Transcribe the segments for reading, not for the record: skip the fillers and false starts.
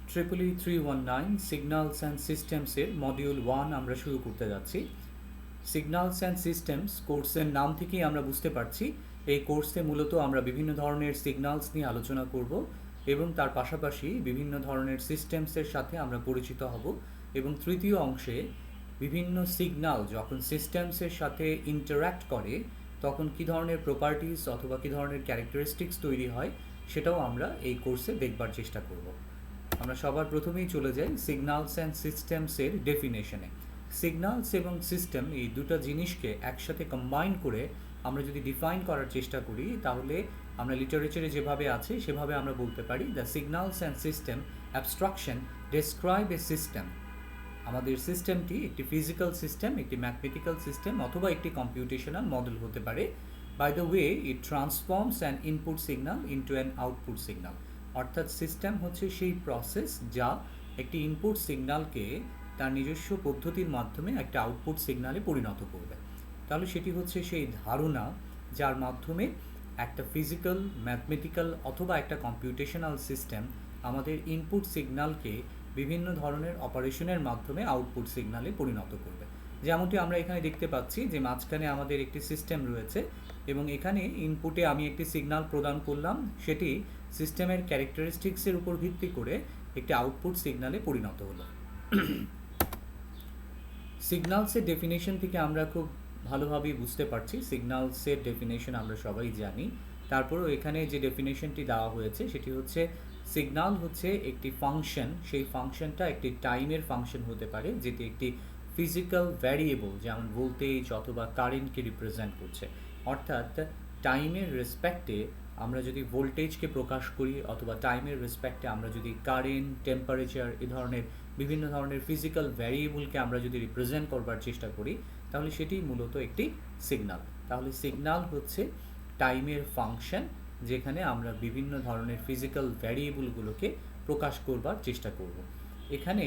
EEE 319 signals and সিস্টেমসের module 1 আমরা শুরু করতে যাচ্ছি। সিগন্যালস অ্যান্ড সিস্টেমস কোর্সের নাম থেকেই আমরা বুঝতে পারছি এই কোর্সে মূলত আমরা বিভিন্ন ধরনের সিগন্যালস নিয়ে আলোচনা করব এবং তার পাশাপাশি বিভিন্ন ধরনের সিস্টেমসের সাথে আমরা পরিচিত হব এবং তৃতীয় অংশে বিভিন্ন সিগন্যাল যখন সিস্টেমসের সাথে ইন্টারঅ্যাক্ট করে তখন কী ধরনের প্রপার্টিস অথবা কী ধরনের ক্যারেক্টারিস্টিক্স তৈরি হয় সেটাও আমরা এই কোর্সে দেখবার চেষ্টা করব। আমরা সবার প্রথমেই চলে যাই সিগন্যালস অ্যান্ড সিস্টেমসের ডেফিনেশনে। সিগন্যালস এবং সিস্টেম এই দুটো জিনিসকে একসাথে কম্বাইন করে আমরা যদি ডিফাইন করার চেষ্টা করি তাহলে আমরা লিটারেচারে যেভাবে আছে সেভাবে আমরা বলতে পারি the signals and system abstraction describe a system. আমাদের সিস্টেমটি একটি ফিজিক্যাল সিস্টেম, একটি ম্যাথমেটিক্যাল সিস্টেম অথবা একটি কম্পিউটেশনাল মডেল হতে পারে। By the way it transforms an input signal into an output signal. অর্থাৎ সিস্টেম হচ্ছে সেই প্রসেস যা একটি ইনপুট সিগন্যালকে তার নিজস্ব পদ্ধতির মাধ্যমে একটা আউটপুট সিগন্যালে পরিণত করবে। তাহলে সেটি হচ্ছে সেই ধারণা যার মাধ্যমে একটা ফিজিক্যাল, ম্যাথমেটিক্যাল অথবা একটা কম্পিউটেশনাল সিস্টেম আমাদের ইনপুট সিগন্যালকে বিভিন্ন ধরনের অপারেশনের মাধ্যমে আউটপুট সিগন্যালে পরিণত করবে। যেমনটি আমরা এখানে দেখতে পাচ্ছি যে মাঝখানে আমাদের একটি সিস্টেম রয়েছে এবং এখানে ইনপুটে আমি একটি সিগন্যাল প্রদান করলাম, সেটি সিস্টেমের ক্যারেক্টারিস্টিক্সের উপর ভিত্তি করে একটি আউটপুট সিগন্যালে পরিণত হলো। সিগন্যালসের ডেফিনেশন থেকে আমরা খুব ভালোভাবেই বুঝতে পারছি সিগন্যালসের ডেফিনেশন আমরা সবাই জানি। তারপরও এখানে যে ডেফিনেশনটি দেওয়া হয়েছে সেটি হচ্ছে সিগন্যাল হচ্ছে একটি ফাংশন, সেই ফাংশনটা একটি টাইমের ফাংশন হতে পারে যেটি একটি ফিজিক্যাল ভ্যারিয়েবল যেমন ভোল্টেজ অথবা কারেন্টকে রিপ্রেজেন্ট করছে। অর্থাৎ টাইমের রেসপেক্টে আমরা যদি ভোল্টেজকে প্রকাশ করি অথবা টাইমের রেসপেক্টে আমরা যদি কারেন্ট, টেম্পারেচার এ ধরনের বিভিন্ন ধরনের ফিজিক্যাল ভ্যারিয়েবলকে আমরা যদি রিপ্রেজেন্ট করবার চেষ্টা করি তাহলে সেটি মূলত একটি সিগন্যাল। তাহলে সিগন্যাল হচ্ছে টাইমের ফাংশন যেখানে আমরা বিভিন্ন ধরনের ফিজিক্যাল ভ্যারিয়েবলগুলোকে প্রকাশ করবার চেষ্টা করব। এখানে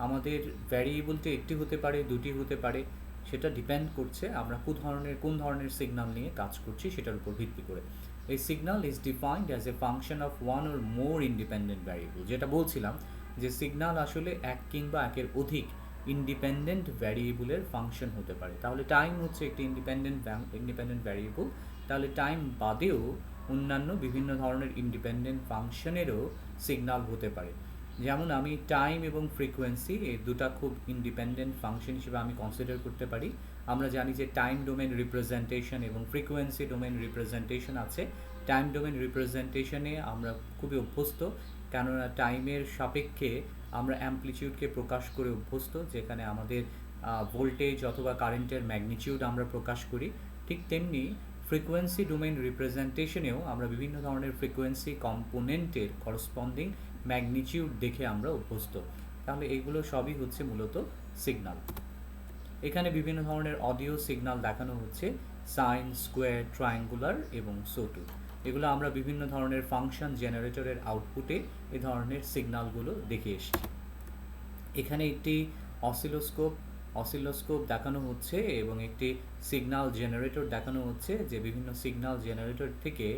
আমাদের ভ্যারিয়েবলটি একটি হতে পারে, দুটি হতে পারে, সেটা ডিপেন্ড করছে আমরা কোন ধরনের সিগন্যাল নিয়ে কাজ করছি সেটার উপর ভিত্তি করে। এই signal is defined as a function of one or more independent variable. যেটা বলছিলাম যে সিগন্যাল আসলে এক কিংবা একের অধিক ইন্ডিপেন্ডেন্ট ভ্যারিয়েবলের ফাংশন হতে পারে। তাহলে টাইম হচ্ছে একটি ইন্ডিপেন্ডেন্ট ভ্যারিয়েবল। তাহলে টাইম বাদেও অন্যান্য বিভিন্ন ধরনের ইন্ডিপেন্ডেন্ট ফাংশনেরও সিগন্যাল হতে পারে। যেমন আমি টাইম এবং ফ্রিকোয়েন্সি এই দুটা খুব ইন্ডিপেন্ডেন্ট ফাংশন হিসেবে আমি কনসিডার করতে পারি। আমরা জানি যে টাইম ডোমেন রিপ্রেজেন্টেশন এবং ফ্রিকোয়েন্সি ডোমেন রিপ্রেজেন্টেশন আছে। টাইম ডোমেন রিপ্রেজেন্টেশনে আমরা খুবই অভ্যস্ত, কেননা টাইমের সাপেক্ষে আমরা অ্যামপ্লিটিউডকে প্রকাশ করে অভ্যস্ত, যেখানে আমাদের ভোল্টেজ অথবা কারেন্টের ম্যাগনিটিউড আমরা প্রকাশ করি। ঠিক তেমনি ফ্রিকোয়েন্সি ডোমেন রিপ্রেজেন্টেশনেও আমরা বিভিন্ন ধরনের ফ্রিকোয়েন্সি কম্পোনেন্টের করসপন্ডিং ম্যাগনিটিউড দেখে আমরা অভ্যস্ত। তাহলে এইগুলো সবই হচ্ছে মূলত সিগন্যাল। এখানে বিভিন্ন ধরনের অডিও সিগন্যাল দেখানো হচ্ছে, সাইন, স্কোয়ার, ট্রায়াঙ্গুলার এবং সোটু। এগুলো আমরা বিভিন্ন ধরনের ফাংশন জেনারেটরের আউটপুটে এ ধরনের সিগন্যালগুলো দেখে এসেছি। এখানে একটি অসিলোস্কোপ দেখানো হচ্ছে এবং একটি সিগন্যাল জেনারেটর দেখানো হচ্ছে, যে বিভিন্ন সিগন্যাল জেনারেটর থেকে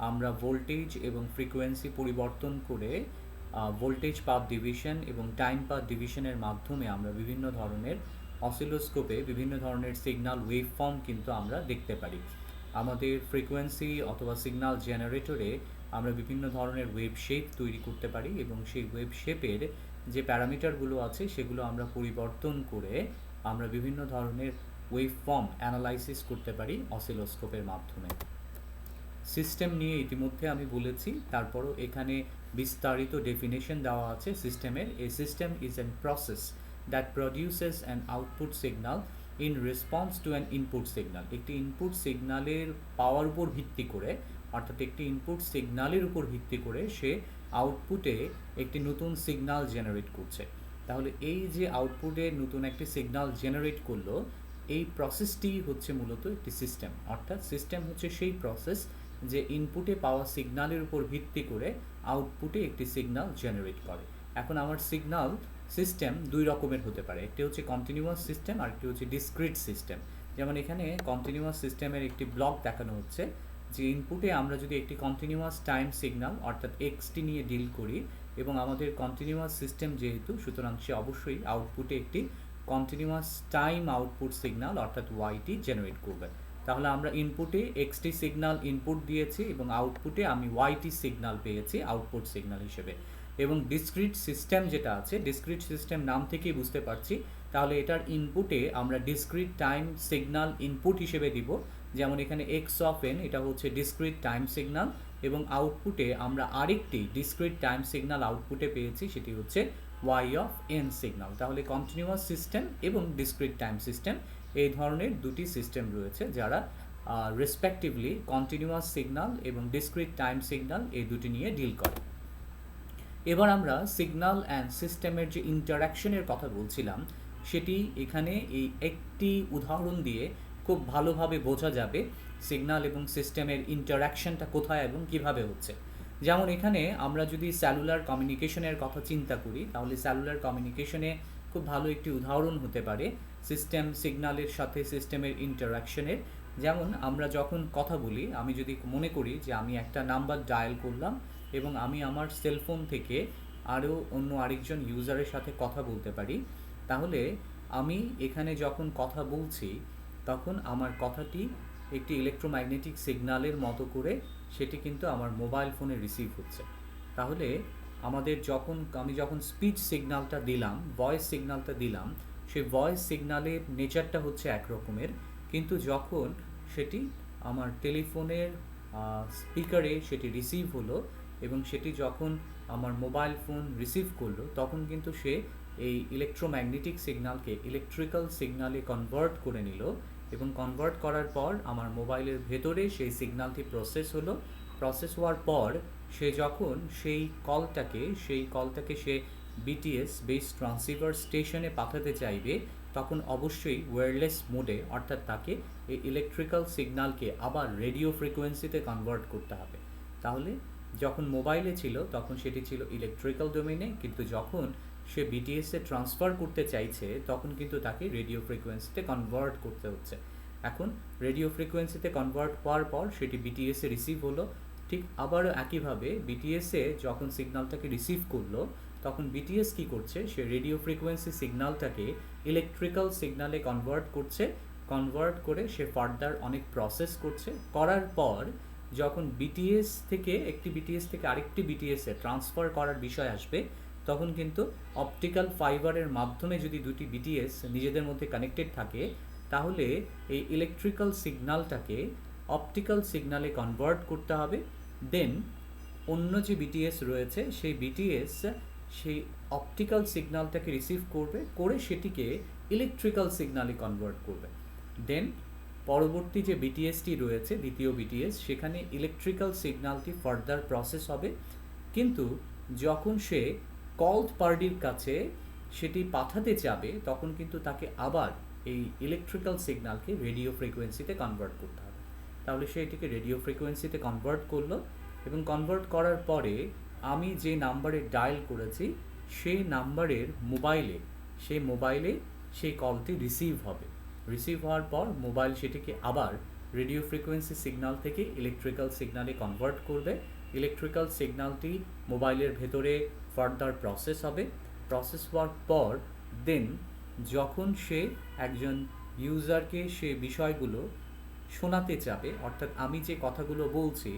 আমরা ভোল্টেজ এবং ফ্রিকোয়েন্সি পরিবর্তন করে ভোল্টেজ পাথ ডিভিশন এবং টাইম পাথ ডিভিশনের মাধ্যমে আমরা বিভিন্ন ধরনের অসিলোস্কোপে বিভিন্ন ধরনের সিগন্যাল ওয়েভ ফর্ম কিন্তু আমরা দেখতে পারি। আমাদের ফ্রিকোয়েন্সি অথবা সিগন্যাল জেনারেটরে আমরা বিভিন্ন ধরনের ওয়েভ শেপ তৈরি করতে পারি এবং সেই ওয়েভ শেপের যে প্যারামিটারগুলো আছে সেগুলো আমরা পরিবর্তন করে আমরা বিভিন্ন ধরনের ওয়েভ ফর্ম অ্যানালাইসিস করতে পারি অসিলোস্কোপের মাধ্যমে। সিস্টেম নিয়ে ইতিমধ্যে আমি বলেছি, তারপরও এখানে বিস্তারিত ডেফিনেশন দেওয়া আছে সিস্টেমের। A system is an process that produces an output signal in response to an input signal. একটি ইনপুট সিগন্যালের পাওয়ার উপর ভিত্তি করে, অর্থাৎ একটি ইনপুট সিগন্যালের উপর ভিত্তি করে সে আউটপুটে একটি নতুন সিগন্যাল জেনারেট করছে। তাহলে এই যে আউটপুটে নতুন একটি সিগন্যাল জেনারেট করলো, এই প্রসেসটি হচ্ছে মূলত একটি সিস্টেম। অর্থাৎ সিস্টেম হচ্ছে সেই প্রসেস যে ইনপুটে পাওয়া সিগন্যালের উপর ভিত্তি করে আউটপুটে একটি সিগন্যাল জেনারেট করে। এখন আমার সিগন্যাল সিস্টেম দুই রকমের হতে পারে, একটি হচ্ছে কন্টিনিউয়াস সিস্টেম আর একটি হচ্ছে ডিসক্রিট সিস্টেম। যেমন এখানে কন্টিনিউয়াস সিস্টেমের একটি ব্লক দেখানো হচ্ছে, যে ইনপুটে আমরা যদি একটি কন্টিনিউয়াস টাইম সিগন্যাল অর্থাৎ এক্সটি নিয়ে ডিল করি এবং আমাদের কন্টিনিউয়াস সিস্টেম যেহেতু, সুতরাং সে অবশ্যই আউটপুটে একটি কন্টিনিউয়াস টাইম আউটপুট সিগন্যাল অর্থাৎ ওয়াইটি জেনারেট করবে। তাহলে আমরা ইনপুটে এক্সটি সিগন্যাল ইনপুট দিয়েছি এবং আউটপুটে আমি ওয়াইটি সিগন্যাল পেয়েছি আউটপুট সিগন্যাল হিসেবে। এবং ডিসক্রিট সিস্টেম যেটা আছে, ডিসক্রিট সিস্টেম নাম থেকেই বুঝতে পারছি, তাহলে এটার ইনপুটে আমরা ডিসক্রিট টাইম সিগন্যাল ইনপুট হিসেবে দিব। যেমন এখানে এক্স অফ এন এটা হচ্ছে ডিসক্রিট টাইম সিগন্যাল, এবং আউটপুটে আমরা আরেকটি ডিসক্রিট টাইম সিগন্যাল আউটপুটে পেয়েছি, সেটি হচ্ছে ওয়াই অফ এন সিগন্যাল। তাহলে কন্টিনিউয়াস সিস্টেম এবং ডিসক্রিট টাইম সিস্টেম এই ধরনের দুটি সিস্টেম রয়েছে যারা রেসপেক্টিভলি কন্টিনিউয়াস সিগন্যাল এবং ডিসক্রিট টাইম সিগন্যাল এই দুটি নিয়ে ডিল করে। এবার আমরা সিগন্যাল অ্যান্ড সিস্টেমের যে ইন্টারাকশনের কথা বলছিলাম, সেটি এখানে এই একটি উদাহরণ দিয়ে খুব ভালোভাবে বোঝা যাবে সিগন্যাল এবং সিস্টেমের ইন্টারাকশনটা কোথায় এবং কিভাবে হচ্ছে। যেমন এখানে আমরা যদি সেলুলার কমিউনিকেশনের কথা চিন্তা করি, তাহলে সেলুলার কমিউনিকেশনে খুব ভালো একটি উদাহরণ হতে পারে সিস্টেম সিগন্যালের সাথে সিস্টেমের ইন্টারাকশনের। যেমন আমরা যখন কথা বলি, আমি যদি মনে করি যে আমি একটা নাম্বার ডায়াল করলাম এবং আমি আমার সেলফোন থেকে আরও অন্য আরেকজন ইউজারের সাথে কথা বলতে পারি, তাহলে আমি এখানে যখন কথা বলছি তখন আমার কথাটি একটি ইলেকট্রোম্যাগনেটিক সিগন্যালের মতো করে সেটি কিন্তু আমার মোবাইল ফোনে রিসিভ হচ্ছে। তাহলে আমি যখন স্পিচ সিগন্যালটা দিলাম, ভয়েস সিগন্যালটা দিলাম, সেই ভয়েস সিগন্যালের নেচারটা হচ্ছে একরকমের, কিন্তু যখন সেটি আমার টেলিফোনের স্পিকারে সেটি রিসিভ হলো এবং সেটি যখন আমার মোবাইল ফোন রিসিভ করলো, তখন কিন্তু সে এই ইলেকট্রোম্যাগনেটিক সিগন্যালকে ইলেকট্রিক্যাল সিগন্যালে কনভার্ট করে নিল, এবং কনভার্ট করার পর আমার মোবাইলের ভেতরে সেই সিগন্যালটি প্রসেস হওয়ার পর সে যখন সেই কলটাকে সে বিটিএস বেস ট্রান্সিভার স্টেশনে পাঠাতে চাইবে, তখন অবশ্যই ওয়্যারলেস মোডে, অর্থাৎ তাকে এই ইলেকট্রিক্যাল সিগন্যালকে আবার রেডিও ফ্রিকোয়েন্সিতে কনভার্ট করতে হবে। তাহলে যখন মোবাইলে ছিল তখন সেটি ছিল ইলেকট্রিক্যাল ডোমেইনে, কিন্তু যখন সে বিটিএসে ট্রান্সফার করতে চাইছে তখন কিন্তু তাকে রেডিও ফ্রিকোয়েন্সিতে কনভার্ট করতে হচ্ছে। এখন রেডিও ফ্রিকোয়েন্সিতে কনভার্ট হওয়ার পর সেটি বিটিএসে রিসিভ হলো। ঠিক আবারও একইভাবে বিটিএসে যখন সিগন্যালটাকে রিসিভ করলো, তখন বিটিএস কী করছে, সে রেডিও ফ্রিকোয়েন্সি সিগন্যালটাকে ইলেকট্রিক্যাল সিগন্যালে কনভার্ট করে সে ফার্দার অনেক প্রসেস করছে। করার পর যখন একটি বিটিএস থেকে আরেকটি বিটিএসে ট্রান্সফার করার বিষয় আসবে, তখন কিন্তু অপটিক্যাল ফাইবারের মাধ্যমে যদি দুটি বিটিএস নিজেদের মধ্যে কানেক্টেড থাকে, তাহলে এই ইলেকট্রিক্যাল সিগন্যালটাকে অপটিক্যাল সিগন্যালে কনভার্ট করতে হবে। দেন অন্য যে বিটিএস রয়েছে সেই বিটিএস সেই অপটিক্যাল সিগন্যালটাকে রিসিভ করে সেটিকে ইলেকট্রিক্যাল সিগন্যালে কনভার্ট করবে। দেন পরবর্তী যে বিটিএসটি রয়েছে, দ্বিতীয় বিটিএস, সেখানে ইলেকট্রিক্যাল সিগন্যালটি ফার্দার প্রসেস হবে, কিন্তু যখন সে কল্ড পার্টির কাছে সেটি পাঠাতে যাবে তখন কিন্তু তাকে আবার এই ইলেকট্রিক্যাল সিগন্যালকে রেডিও ফ্রিকোয়েন্সিতে কনভার্ট করতে হবে। তাহলে সে এটিকে রেডিও ফ্রিকোয়েন্সিতে কনভার্ট করলো, এবং কনভার্ট করার পরে আমি যে নাম্বারে ডায়াল করেছি সেই নাম্বারের মোবাইলে সেই কলটি রিসিভ হবে। রিসিভ হওয়ার পর মোবাইল সেটিকে আবার রেডিও ফ্রিকোয়েন্সি সিগন্যাল থেকে ইলেকট্রিক্যাল সিগন্যালে কনভার্ট করবে। ইলেকট্রিক্যাল সিগন্যালটি মোবাইলের ভেতরে ফার্দার প্রসেস হবে। প্রসেস হওয়ার পর দেন যখন সে একজন ইউজারকে সে বিষয়গুলো শোনাতে যাবে, অর্থাৎ আমি যে কথাগুলো বলছি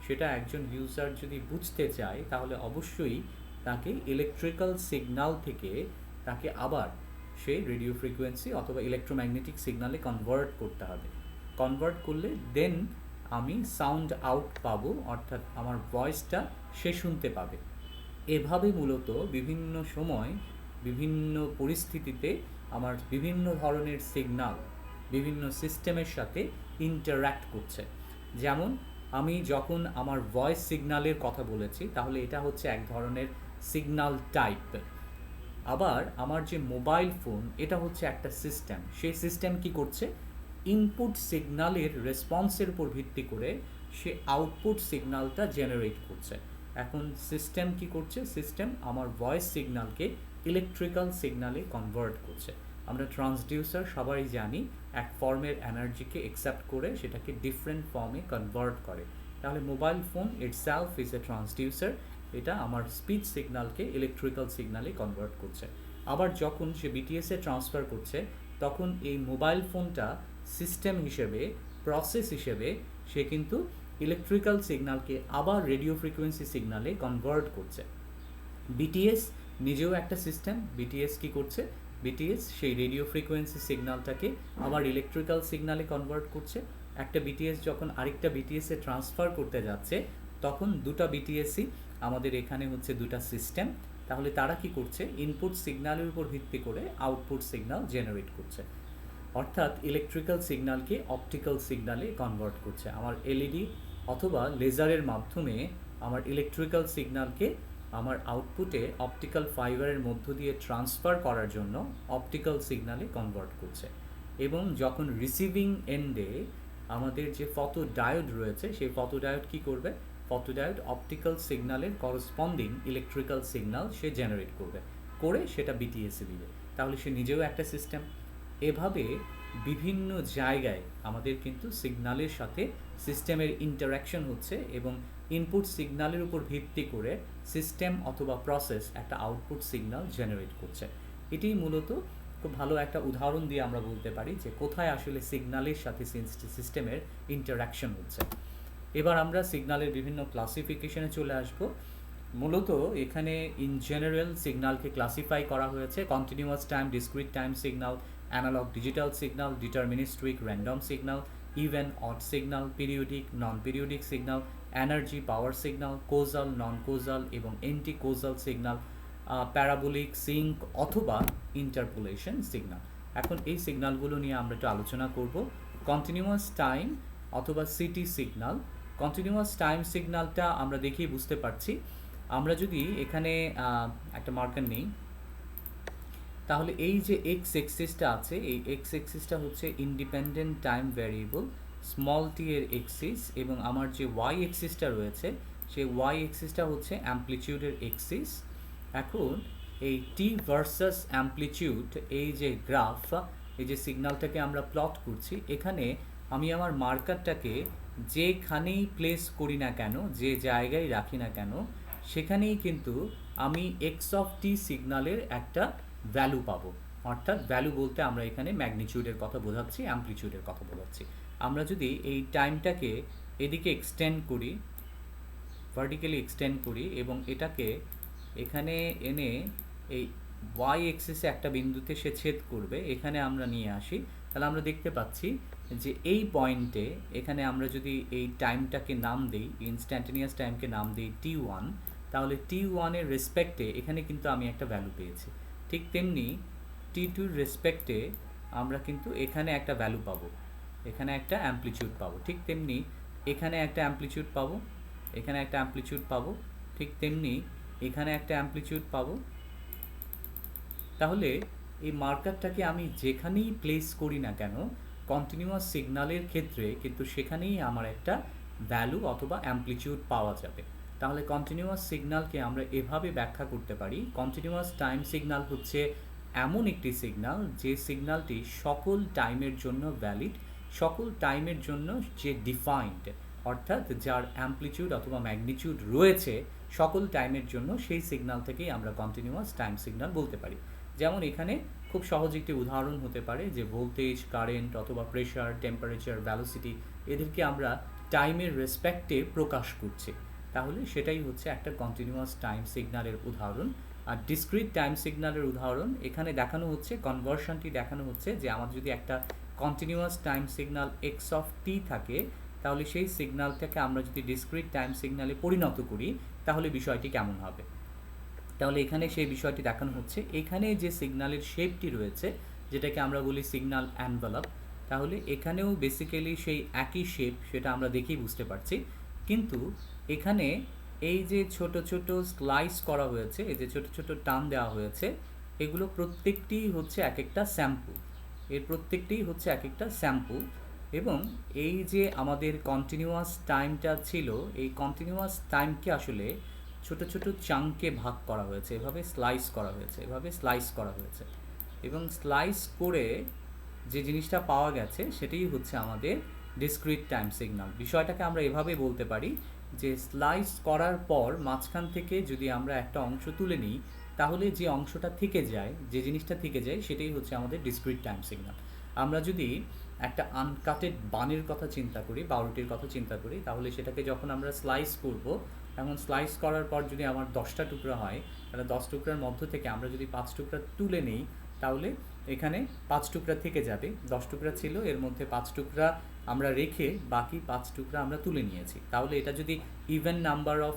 সেটা একজন ইউজার যদি বুঝতে চায়, তাহলে অবশ্যই তাকে ইলেকট্রিক্যাল সিগন্যাল থেকে তাকে আবার সে রেডিও ফ্রিকোয়েন্সি অথবা ইলেকট্রোম্যাগনেটিক সিগন্যালে কনভার্ট করতে হবে। কনভার্ট করলে দেন আমি সাউন্ড আউট পাবো, অর্থাৎ আমার ভয়েসটা সে শুনতে পাবে। এভাবে মূলত বিভিন্ন সময় বিভিন্ন পরিস্থিতিতে আমার বিভিন্ন ধরনের সিগন্যাল বিভিন্ন সিস্টেমের সাথে ইন্টারঅ্যাক্ট করছে। যেমন আমি যখন আমার ভয়েস সিগন্যালের কথা বলেছি, তাহলে এটা হচ্ছে এক ধরনের সিগন্যাল টাইপ। আবার আমার যে মোবাইল ফোন, এটা হচ্ছে একটা সিস্টেম। সেই সিস্টেম কি করছে, ইনপুট সিগন্যালের রেসপন্সের উপর ভিত্তি করে সে আউটপুট সিগন্যালটা জেনারেট করছে। এখন সিস্টেম কি করছে, সিস্টেম আমার ভয়েস সিগন্যালকে ইলেকট্রিক্যাল সিগন্যালে কনভার্ট করছে। আমরা ট্রান্সডিউসার সবাই জানি এক ফর্মের এনার্জিকে অ্যাকসেপ্ট করে সেটাকে ডিফারেন্ট ফর্মে কনভার্ট করে। তাহলে mobile phone itself is a transducer, এটা আমার স্পিচ সিগন্যালকে ইলেকট্রিক্যাল সিগন্যালে কনভার্ট করছে। আবার যখন সে বিটিএসে ট্রান্সফার করছে তখন এই মোবাইল ফোনটা সিস্টেম হিসেবে, প্রসেস হিসেবে সে কিন্তু ইলেকট্রিক্যাল সিগন্যালকে আবার রেডিও ফ্রিকোয়েন্সি সিগন্যালে কনভার্ট করছে। বিটিএস নিজেও একটা সিস্টেম। বিটিএস কি করছে? বিটিএস সেই রেডিও ফ্রিকোয়েন্সি সিগন্যালটাকে আবার ইলেকট্রিক্যাল সিগন্যালে কনভার্ট করছে। একটা বিটিএস যখন আরেকটা বিটিএসে ট্রান্সফার করতে যাচ্ছে তখন দুটা বিটিএসই আমাদের এখানে হচ্ছে দুটা সিস্টেম। তাহলে তারা কি করছে? ইনপুট সিগন্যালের উপর ভিত্তি করে আউটপুট সিগন্যাল জেনারেট করছে, অর্থাৎ ইলেকট্রিক্যাল সিগন্যালকে অপটিক্যাল সিগন্যালে কনভার্ট করছে। আমার এলইডি অথবা লেজারের মাধ্যমে আমার ইলেকট্রিক্যাল সিগন্যালকে আমার আউটপুটে অপটিক্যাল ফাইবারের মধ্য দিয়ে ট্রান্সফার করার জন্য অপটিক্যাল সিগন্যালে কনভার্ট করছে। এবং যখন রিসিভিং এন্ডে আমাদের যে ফটো ডায়োড রয়েছে সেই ফটো ডায়োড কী করবে? ফটো ডায়োড অপটিক্যাল সিগন্যালের করসপন্ডিং ইলেকট্রিক্যাল সিগন্যাল সে জেনারেট করবে, করে সেটা বিটিএসে দিবে। তাহলে সে নিজেও একটা সিস্টেম। এভাবে বিভিন্ন জায়গায় আমাদের কিন্তু সিগন্যালের সাথে সিস্টেমের ইন্টারাকশন হচ্ছে এবং ইনপুট সিগন্যালের উপর ভিত্তি করে সিস্টেম অথবা প্রসেস একটা আউটপুট সিগন্যাল জেনারেট করছে। এটাই মূলত খুব ভালো একটা উদাহরণ দিয়ে আমরা বলতে পারি যে কোথায় আসলে সিগন্যালের সাথে সিস্টেমের ইন্টারাকশন হচ্ছে। এবার আমরা সিগন্যালের বিভিন্ন ক্লাসিফিকেশনে চলে আসব। মূলত এখানে ইন জেনারেল সিগন্যালকে ক্লাসিফাই করা হয়েছে continuous time, discrete time signal, analogue digital signal, deterministic random signal, even odd signal, periodic non periodic signal, energy power signal, causal non causal এবং anti causal signal, parabolic, sinc অথবা interpolation signal. এখন এই সিগন্যালগুলো নিয়ে আমরা একটু আলোচনা করব। কন্টিনিউয়াস টাইম অথবা সিটি সিগন্যাল। কন্টিনিউয়াস টাইম সিগন্যালটা আমরা দেখেই বুঝতে পারছি। আমরা যদি এখানে একটা মার্কার নেই, তাহলে এই যে এক্স এক্সিসটা আছে, এই এক্স এক্সিসটা হচ্ছে independent time variable small tea এর এক্সিস, এবং আমার যে ওয়াই এক্সিসটা রয়েছে সেই ওয়াই এক্সিসটা হচ্ছে অ্যামপ্লিটিউডের এক্সিস। এখন এই টি ভার্সাস অ্যামপ্লিটিউড, এই যে গ্রাফ, এই যে সিগন্যালটাকে আমরা প্লট করছি, এখানে আমি আমার মার্কারটাকে যেখানেই প্লেস করি না কেন, যে জায়গায় রাখি না কেন, সেখানেই কিন্তু আমি এক্স অফ টি সিগন্যালের একটা ভ্যালু পাবো। অর্থাৎ ভ্যালু বলতে আমরা এখানে ম্যাগনিটিউডের কথা বোঝাচ্ছি, অ্যামপ্লিটিউডের কথা বোঝাচ্ছি। আমরা যদি এই টাইমটাকে এদিকে এক্সটেন্ড করি, ভার্টিক্যালি এক্সটেন্ড করি এবং এটাকে এখানে এনে এই ওয়াই এক্সিসে একটা বিন্দুতে সে ছেদ করবে, এখানে আমরা নিয়ে আসি, তাহলে আমরা দেখতে পাচ্ছি যে এই পয়েন্টে এখানে আমরা যদি এই টাইমটাকে নাম দিই, ইনস্ট্যান্টেনিয়াস টাইমকে নাম দিই T1, তাহলে T1-এর রেসপেক্টে এখানে কিন্তু আমি একটা ভ্যালু পেয়েছি। ঠিক তেমনি T2-র রেসপেক্টে আমরা কিন্তু এখানে একটা ভ্যালু পাবো, এখানে একটা অ্যামপ্লিটিউড পাবো। ঠিক তেমনি এখানে একটা অ্যামপ্লিটিউড পাবো, এখানে একটা অ্যামপ্লিটিউড পাবো, ঠিক তেমনি এখানে একটা অ্যামপ্লিটিউড পাবো। তাহলে এই মার্কারটাকে আমি যেখানেই প্লেস করি না কেন কন্টিনিউয়াস সিগন্যালের ক্ষেত্রে কিন্তু সেখানেই আমার একটা ভ্যালু অথবা অ্যামপ্লিটিউড পাওয়া যাবে। তাহলে কন্টিনিউয়াস সিগন্যালকে আমরা এভাবে ব্যাখ্যা করতে পারি, কন্টিনিউয়াস টাইম সিগন্যাল হচ্ছে এমন একটি সিগন্যাল যে সিগন্যালটি সকল টাইমের জন্য ভ্যালিড, সকল টাইমের জন্য যে ডিফাইন্ড, অর্থাৎ যার অ্যামপ্লিটিউড অথবা ম্যাগনিটিউড রয়েছে সকল টাইমের জন্য, সেই সিগন্যাল থেকেই আমরা কন্টিনিউয়াস টাইম সিগন্যাল বলতে পারি। যেমন এখানে খুব সহজ একটি উদাহরণ হতে পারে যে ভোল্টেজ, কারেন্ট অথবা প্রেশার, টেম্পারেচার, ভ্যালোসিটি, এদেরকে আমরা টাইমের রেসপেক্টে প্রকাশ করছি, তাহলে সেটাই হচ্ছে একটা কন্টিনিউয়াস টাইম সিগন্যালের উদাহরণ। আর ডিসক্রিট টাইম সিগন্যালের উদাহরণ এখানে দেখানো হচ্ছে, কনভার্সনটি দেখানো হচ্ছে যে আমার যদি একটা continuous time signal x of t থাকে, তাহলে সেই সিগন্যালটাকে আমরা যদি ডিসক্রিট টাইম সিগন্যালে পরিণত করি তাহলে বিষয়টি কেমন হবে। তাহলে এখানে সেই বিষয়টি দেখানো হচ্ছে। এখানে যে সিগন্যালের শেপটি রয়েছে যেটাকে আমরা বলি সিগন্যাল অ্যানভেলপ, তাহলে এখানেও বেসিক্যালি সেই একই শেপ, সেটা আমরা দেখেই বুঝতে পারছি। কিন্তু এখানে এই যে ছোট ছোট স্লাইস করা হয়েছে, এই যে ছোট ছোট টান দেওয়া হয়েছে, এগুলো প্রত্যেকটিই হচ্ছে এক একটা স্যাম্পল, এর প্রত্যেকটিই হচ্ছে এক একটা স্যাম্পল। এবং এই যে আমাদের কন্টিনিউয়াস টাইমটা ছিল, এই কন্টিনিউয়াস টাইমকে আসলে ছোট ছোট চাঙ্কে ভাগ করা হয়েছে, এভাবে স্লাইস করা হয়েছে, এভাবে স্লাইস করা হয়েছে। এবং স্লাইস করে যে জিনিসটা পাওয়া গেছে সেটাই হচ্ছে আমাদের ডিসক্রিট টাইম সিগন্যাল। বিষয়টাকে আমরা এভাবে বলতে পারি যে স্লাইস করার পর মাঝখান থেকে যদি আমরা একটা অংশ তুলে নিই, তাহলে যে অংশটা থেকে যায়, যে জিনিসটা থেকে যায়, সেটাই হচ্ছে আমাদের ডিসক্রিট টাইম সিগন্যাল। আমরা যদি একটা আনকাটেড বানের কথা চিন্তা করি, পাউরুটির কথা চিন্তা করি, তাহলে সেটাকে যখন আমরা স্লাইস করব, এখন স্লাইস করার পর যদি আমার 10টা টুকরা হয়, তাহলে 10 টুকরার মধ্য থেকে আমরা যদি 5 টুকরা তুলে নিই, তাহলে এখানে 5 টুকরা থেকে যাবে। 10 টুকরা ছিল, এর মধ্যে 5 টুকরা আমরা রেখে বাকি 5 টুকরা আমরা তুলে নিয়েছি। তাহলে এটা যদি ইভেন নাম্বার অফ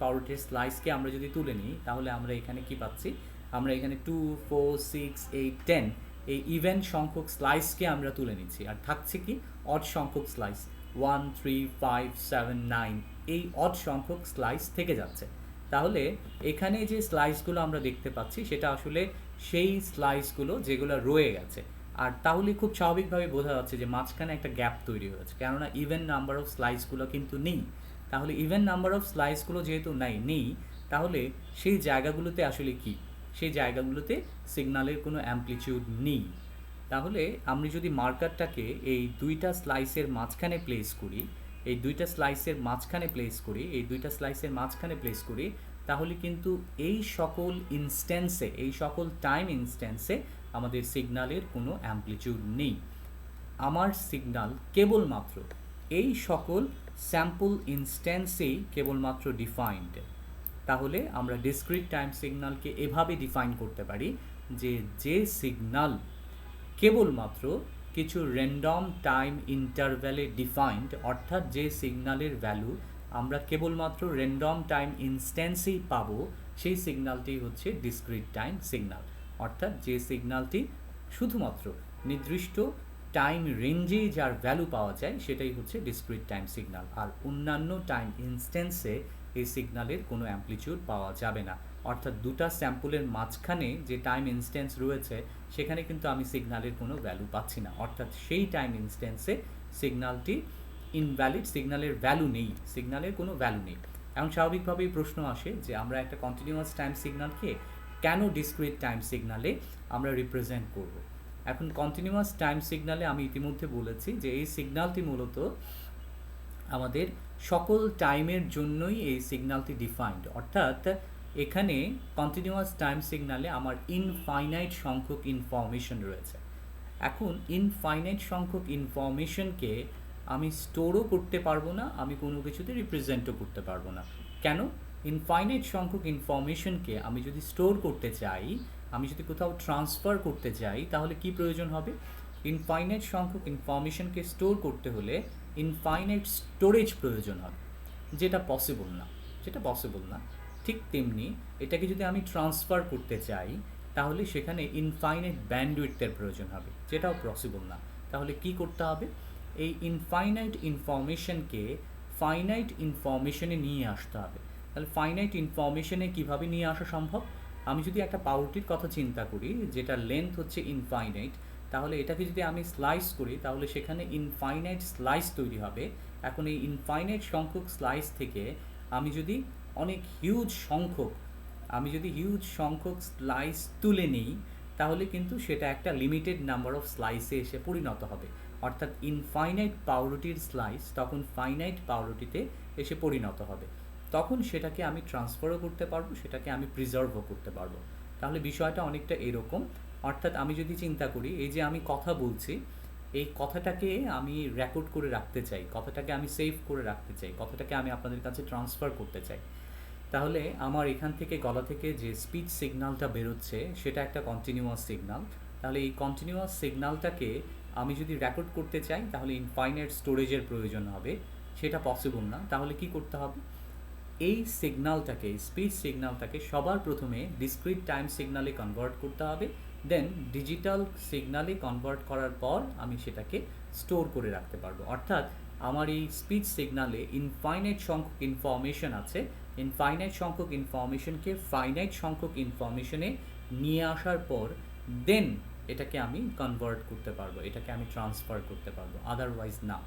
পাউরুটির স্লাইসকে আমরা যদি তুলে নিই, তাহলে আমরা এখানে কি পাচ্ছি? আমরা এখানে 2, 4, 6, 8, 10 এই ইভেন সংখ্যক স্লাইসকে আমরা তুলে নিচ্ছি। আর থাকছে কি? অড সংখ্যক স্লাইস 1, 3, 5, 7, 9 এই অড সংখ্যক স্লাইস থেকে যাচ্ছে। তাহলে এখানে যে স্লাইসগুলো আমরা দেখতে পাচ্ছি সেটা আসলে সেই স্লাইসগুলো যেগুলো রয়ে গেছে। আর তাহলে খুব স্বাভাবিকভাবে বোঝা যাচ্ছে যে মাঝখানে একটা গ্যাপ তৈরি হয়েছে, কেননা ইভেন নাম্বার অফ স্লাইসগুলো কিন্তু নেই। তাহলে ইভেন নাম্বার অফ স্লাইসগুলো যেহেতু নেই, তাহলে সেই জায়গাগুলোতে আসলে কি? সেই জায়গাগুলোতে সিগন্যালের কোনো অ্যামপ্লিটিউড নেই। তাহলে আমি যদি মার্কারটাকে এই দুইটা স্লাইসের মাঝখানে প্লেস করি, এই দুইটা স্লাইসের মাঝখানে প্লেস করি, তাহলে কিন্তু এই সকল টাইম ইনস্ট্যান্সে আমাদের সিগন্যালের কোনো অ্যামপ্লিটিউড নেই। আমার সিগন্যাল কেবলমাত্র এই সকল স্যাম্পল ইনস্ট্যান্সেই কেবলমাত্র ডিফাইন্ড। তাহলে আমরা ডিসক্রিট টাইম সিগন্যালকে এভাবে ডিফাইন করতে পারি যে সিগন্যাল কেবলমাত্র কিছু র্যান্ডম টাইম ইন্টারভ্যালে ডিফাইন্ড, অর্থাৎ যে সিগন্যালের ভ্যালু আমরা কেবলমাত্র র্যান্ডম টাইম ইনস্ট্যান্সেই পাবো, সেই সিগন্যালটি হচ্ছে ডিসক্রিট টাইম সিগন্যাল। অর্থাৎ যে সিগন্যালটি শুধুমাত্র নির্দিষ্ট টাইম রেঞ্জেই যার ভ্যালু পাওয়া যায়, সেটাই হচ্ছে ডিসক্রিট টাইম সিগন্যাল। আর অন্যান্য টাইম ইনস্ট্যান্সে এই সিগন্যালের কোনো অ্যামপ্লিটিউড পাওয়া যাবে না। অর্থাৎ দুটা স্যাম্পলের মাঝখানে যে টাইম ইনস্ট্যান্স রয়েছে, সেখানে কিন্তু আমি সিগন্যালের কোনো ভ্যালু পাচ্ছি না। অর্থাৎ সেই টাইম ইনস্ট্যান্সে সিগন্যালটি ইনভ্যালিড, সিগন্যালের ভ্যালু নেই, সিগন্যালের কোনো ভ্যালু নেই। এখন স্বাভাবিকভাবেই প্রশ্ন আসে যে আমরা একটা কন্টিনিউয়াস টাইম সিগন্যালকে কেন ডিসক্রিট টাইম সিগন্যালে আমরা রিপ্রেজেন্ট করব? এখন কন্টিনিউয়াস টাইম সিগন্যালে আমি ইতিমধ্যে বলেছি যে এই সিগন্যালটি মূলত আমাদের সকল টাইমের জন্যই এই সিগন্যালটি ডিফাইন্ড। অর্থাৎ এখানে কন্টিনিউয়াস টাইম সিগন্যালে আমার ইনফাইনাইট সংখ্যক ইনফরমেশন রয়েছে। এখন ইনফাইনাইট সংখ্যক ইনফরমেশনকে আমি স্টোরও করতে পারবো না, আমি কোনো কিছুতে রিপ্রেজেন্টও করতে পারবো না। কেন? ইনফাইনাইট সংখ্যক ইনফরমেশনকে আমি যদি স্টোর করতে চাই, আমি যদি কোথাও ট্রান্সফার করতে চাই, তাহলে কি প্রয়োজন হবে? ইনফাইনাইট সংখ্যক ইনফরমেশনকে স্টোর করতে হলে ইনফাইনাইট স্টোরেজ প্রয়োজন হবে, যেটা পসিবল না। ঠিক তেমনি এটাকে যদি আমি ট্রান্সফার করতে চাই, তাহলে সেখানে ইনফাইনাইট ব্যান্ডউইথের প্রয়োজন হবে, যেটাও পসিবল না। তাহলে কি করতে হবে? এই ইনফাইনাইট ইনফরমেশনকে ফাইনাইট ইনফরমেশনে নিয়ে আসতে হবে। তাহলে ফাইনাইট ইনফরমেশনে কিভাবে নিয়ে আসা সম্ভব? আমি যদি একটা পাউরুটির কথা চিন্তা করি, যেটার লেন্থ হচ্ছে ইনফাইনাইট, তাহলে এটাকে যদি আমি স্লাইস করি, তাহলে সেখানে ইনফাইনাইট স্লাইস তৈরি হবে। এখন এই ইনফাইনাইট সংখ্যক স্লাইস থেকে আমি যদি হিউজ সংখ্যক স্লাইস তুলে নিই, তাহলে কিন্তু সেটা একটা লিমিটেড নাম্বার অফ স্লাইসে এসে পরিণত হবে। অর্থাৎ ইনফাইনাইট পাউরুটির স্লাইস তখন ফাইনাইট পাউরুটিতে এসে পরিণত হবে। তখন সেটাকে আমি ট্রান্সফারও করতে পারবো, সেটাকে আমি প্রিজার্ভও করতে পারবো। তাহলে বিষয়টা অনেকটা এরকম। অর্থাৎ আমি যদি চিন্তা করি, এই যে আমি কথা বলছি, এই কথাটাকে আমি রেকর্ড করে রাখতে চাই, কথাটাকে আমি সেভ করে রাখতে চাই, কথাটাকে আমি আপনাদের কাছে ট্রান্সফার করতে চাই, তাহলে আমার এখান থেকে গলা থেকে যে স্পিচ সিগন্যালটা বেরোচ্ছে সেটা একটা কন্টিনিউয়াস সিগন্যাল। তাহলে এই কন্টিনিউয়াস সিগন্যালটাকে আমি যদি রেকর্ড করতে চাই, তাহলে ইনফাইনাইট স্টোরেজের প্রয়োজন হবে, সেটা পসিবল না। তাহলে কি করতে হবে? এই স্পিচ সিগন্যালটাকে সবার প্রথমে ডিসক্রিট টাইম সিগন্যালে কনভার্ট করতে হবে, দেন ডিজিটাল সিগন্যালে কনভার্ট করার পর আমি সেটাকে স্টোর করে রাখতে পারবো। অর্থাৎ আমার এই স্পিচ সিগন্যালে ইনফাইনাইট সংখ্যক ইনফরমেশন আছে, ইনফাইনাইট সংখ্যক ইনফরমেশনকে ফাইনাইট সংখ্যক ইনফরমেশনে নিয়ে আসার পর দেন এটাকে আমি কনভার্ট করতে পারবো, এটাকে আমি ট্রান্সফার করতে পারবো, আদারওয়াইজ না।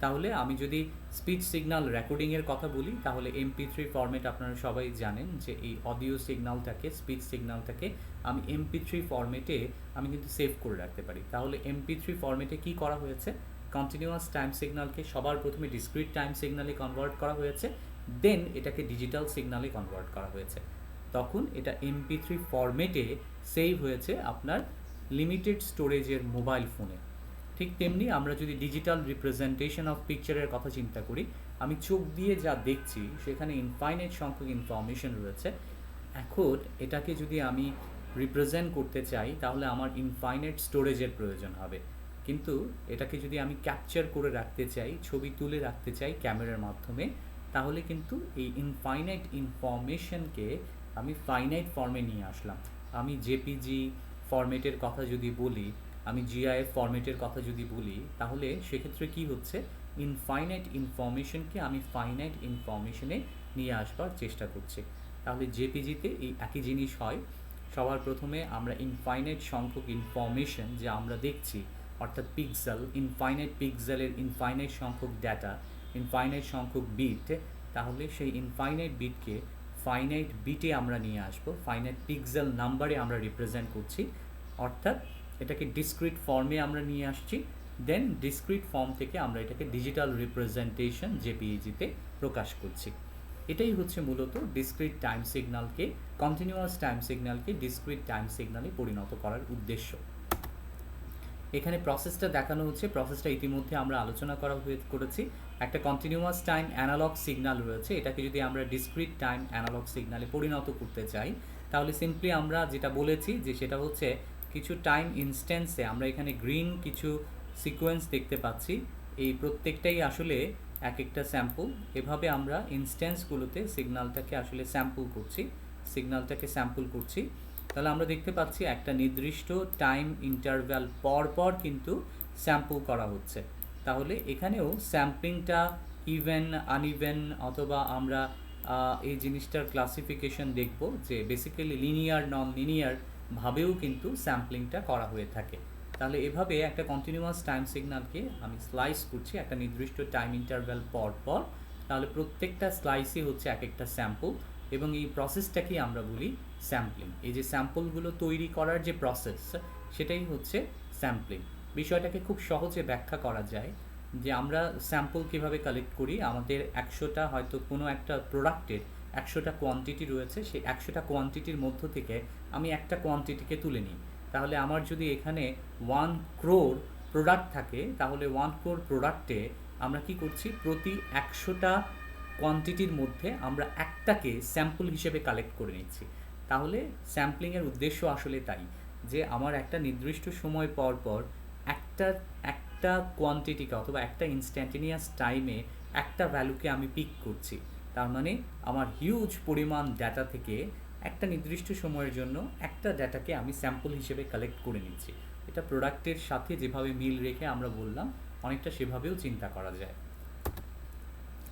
তাহলে আমি যদি স্পিচ সিগন্যাল রেকর্ডিংয়ের কথা বলি, তাহলে MP3 ফরম্যাট আপনারা সবাই জানেন যে এই অডিও সিগন্যালটাকে, স্পিচ সিগন্যালটাকে আমি MP3 ফরম্যাটে আমি কিন্তু সেভ করে রাখতে পারি। তাহলে MP3 ফরম্যাটে কি করা হয়েছে, কন্টিনিউয়াস টাইম সিগন্যালকে সবার প্রথমে ডিসক্রিট টাইম সিগন্যালে কনভার্ট করা হয়েছে, দেন এটাকে ডিজিটাল সিগন্যালে কনভার্ট করা হয়েছে। তখন এটা MP3 ফরম্যাটে সেভ হয়েছে আপনার লিমিটেড স্টোরেজের মোবাইল ফোনে। ঠিক তেমনি আমরা যদি ডিজিটাল রিপ্রেজেন্টেশন অফ পিকচারের কথা চিন্তা করি, আমি চোখ দিয়ে যা দেখছি সেখানে ইনফাইনাইট সংখ্যক ইনফরমেশন রয়েছে। এখন এটাকে যদি আমি রিপ্রেজেন্ট করতে চাই তাহলে আমার ইনফাইনাইট স্টোরেজের প্রয়োজন হবে, কিন্তু এটাকে যদি আমি ক্যাপচার করে রাখতে চাই, ছবি তুলে রাখতে চাই ক্যামেরার মাধ্যমে, তাহলে কিন্তু এই ইনফাইনাইট ইনফরমেশনকে আমি ফাইনাইট ফর্মে নিয়ে আসলাম। আমি জেপিজি ফরম্যাটের কথা যদি বলি, আমি GIF ফরম্যাটের কথা যদি বলি, তাহলে সেক্ষেত্রে কি হচ্ছে, ইনফাইনাইট ইনফরমেশনকে আমি ফাইনাইট ইনফরমেশনে নিয়ে আসবার চেষ্টা করছি। তাহলে জেপিজিতে এই একই জিনিস হয়। সবার প্রথমে আমরা ইনফাইনাইট সংখ্যক ইনফরমেশন যে আমরা দেখছি, অর্থাৎ পিক্সেল, ইনফাইনাইট পিক্সেলের ইনফাইনাইট সংখ্যক ডাটা, ইনফাইনাইট সংখ্যক বিট, তাহলে সেই ইনফাইনাইট বিটকে ফাইনাইট বিটে আমরা নিয়ে আসবো, ফাইনাইট পিক্সেল নাম্বারে আমরা রিপ্রেজেন্ট করছি, অর্থাৎ এটাকে ডিসক্রিট ফর্মে আমরা নিয়ে আসছি। দেন ডিসক্রিট ফর্ম থেকে আমরা এটাকে ডিজিটাল রিপ্রেজেন্টেশন জেপিইজিতে প্রকাশ করছি। এটাই হচ্ছে মূলত ডিসক্রিট টাইম সিগন্যালকে, কন্টিনিউয়াস টাইম সিগন্যালকে ডিসক্রিট টাইম সিগন্যালে পরিণত করার উদ্দেশ্য। এখানে প্রসেসটা দেখানো হচ্ছে, প্রসেসটা ইতিমধ্যে আমরা আলোচনা করেছি। একটা কন্টিনিউয়াস টাইম অ্যানালগ সিগন্যাল রয়েছে, এটাকে যদি আমরা ডিসক্রিট টাইম অ্যানালগ সিগন্যালে পরিণত করতে চাই, তাহলে সিম্পলি আমরা যেটা বলেছি যে সেটা হচ্ছে কিছু টাইম ইনস্ট্যান্সে আমরা এখানে গ্রিন কিছু সিকোয়েন্স দেখতে পাচ্ছি, এই প্রত্যেকটাই আসলে এক একটা স্যাম্পল। এভাবে আমরা ইনস্ট্যান্সগুলোতে সিগন্যালটাকে আসলে স্যাম্পল করছি। তাহলে আমরা দেখতে পাচ্ছি একটা নির্দিষ্ট টাইম ইন্টারভ্যাল পর পর কিন্তু স্যাম্পল করা হচ্ছে। তাহলে এখানেও স্যাম্পলিংটা ইভেন, আনইভেন, অথবা আমরা এই জিনিসটার ক্লাসিফিকেশন দেখব যে বেসিক্যালি লিনিয়ার, নন লিনিয়ার ভাবেও কিন্তু স্যাম্পলিংটা করা হয়ে থাকে। তাহলে এভাবে একটা কন্টিনিউয়াস টাইম সিগন্যালকে আমি স্লাইস করছি একটা নির্দিষ্ট টাইম ইন্টারভ্যাল পর পর, তাহলে প্রত্যেকটা স্লাইসই হচ্ছে এক একটা স্যাম্পল, এবং এই প্রসেসটাকেই আমরা বলি স্যাম্পলিং। এই যে স্যাম্পলগুলো তৈরি করার যে প্রসেস, সেটাই হচ্ছে স্যাম্পলিং। বিষয়টাকে খুব সহজে ব্যাখ্যা করা যায় যে আমরা স্যাম্পল কীভাবে কালেক্ট করি। আমাদের 100টা হয়তো কোনো একটা প্রোডাক্টের 100টা কোয়ান্টিটি রয়েছে, সেই 100টা কোয়ান্টিটির মধ্য থেকে আমি একটা কোয়ান্টিটিকে তুলে নিই। তাহলে আমার যদি এখানে 1 crore প্রোডাক্ট থাকে, তাহলে 1 crore প্রোডাক্টে আমরা কি করছি, প্রতি 100টা কোয়ান্টিটির মধ্যে আমরা একটাকে স্যাম্পল হিসেবে কালেক্ট করে নিচ্ছি। তাহলে স্যাম্পলিংয়ের উদ্দেশ্য আসলে তাই, যে আমার একটা নির্দিষ্ট সময় পর পর একটা কোয়ান্টিটিকে অথবা একটা ইনস্ট্যান্টেনিয়াস টাইমে একটা ভ্যালুকে আমি পিক করছি। তার মানে আমার হিউজ পরিমাণ ডাটা থেকে একটা নির্দিষ্ট সময়ের জন্য একটা ডাটাকে আমি স্যাম্পল হিসেবে কালেক্ট করে নিচ্ছি। এটা প্রোডাক্টের সাথে যেভাবে মিল রেখে আমরা বললাম, অনেকটা সেভাবেও চিন্তা করা যায়।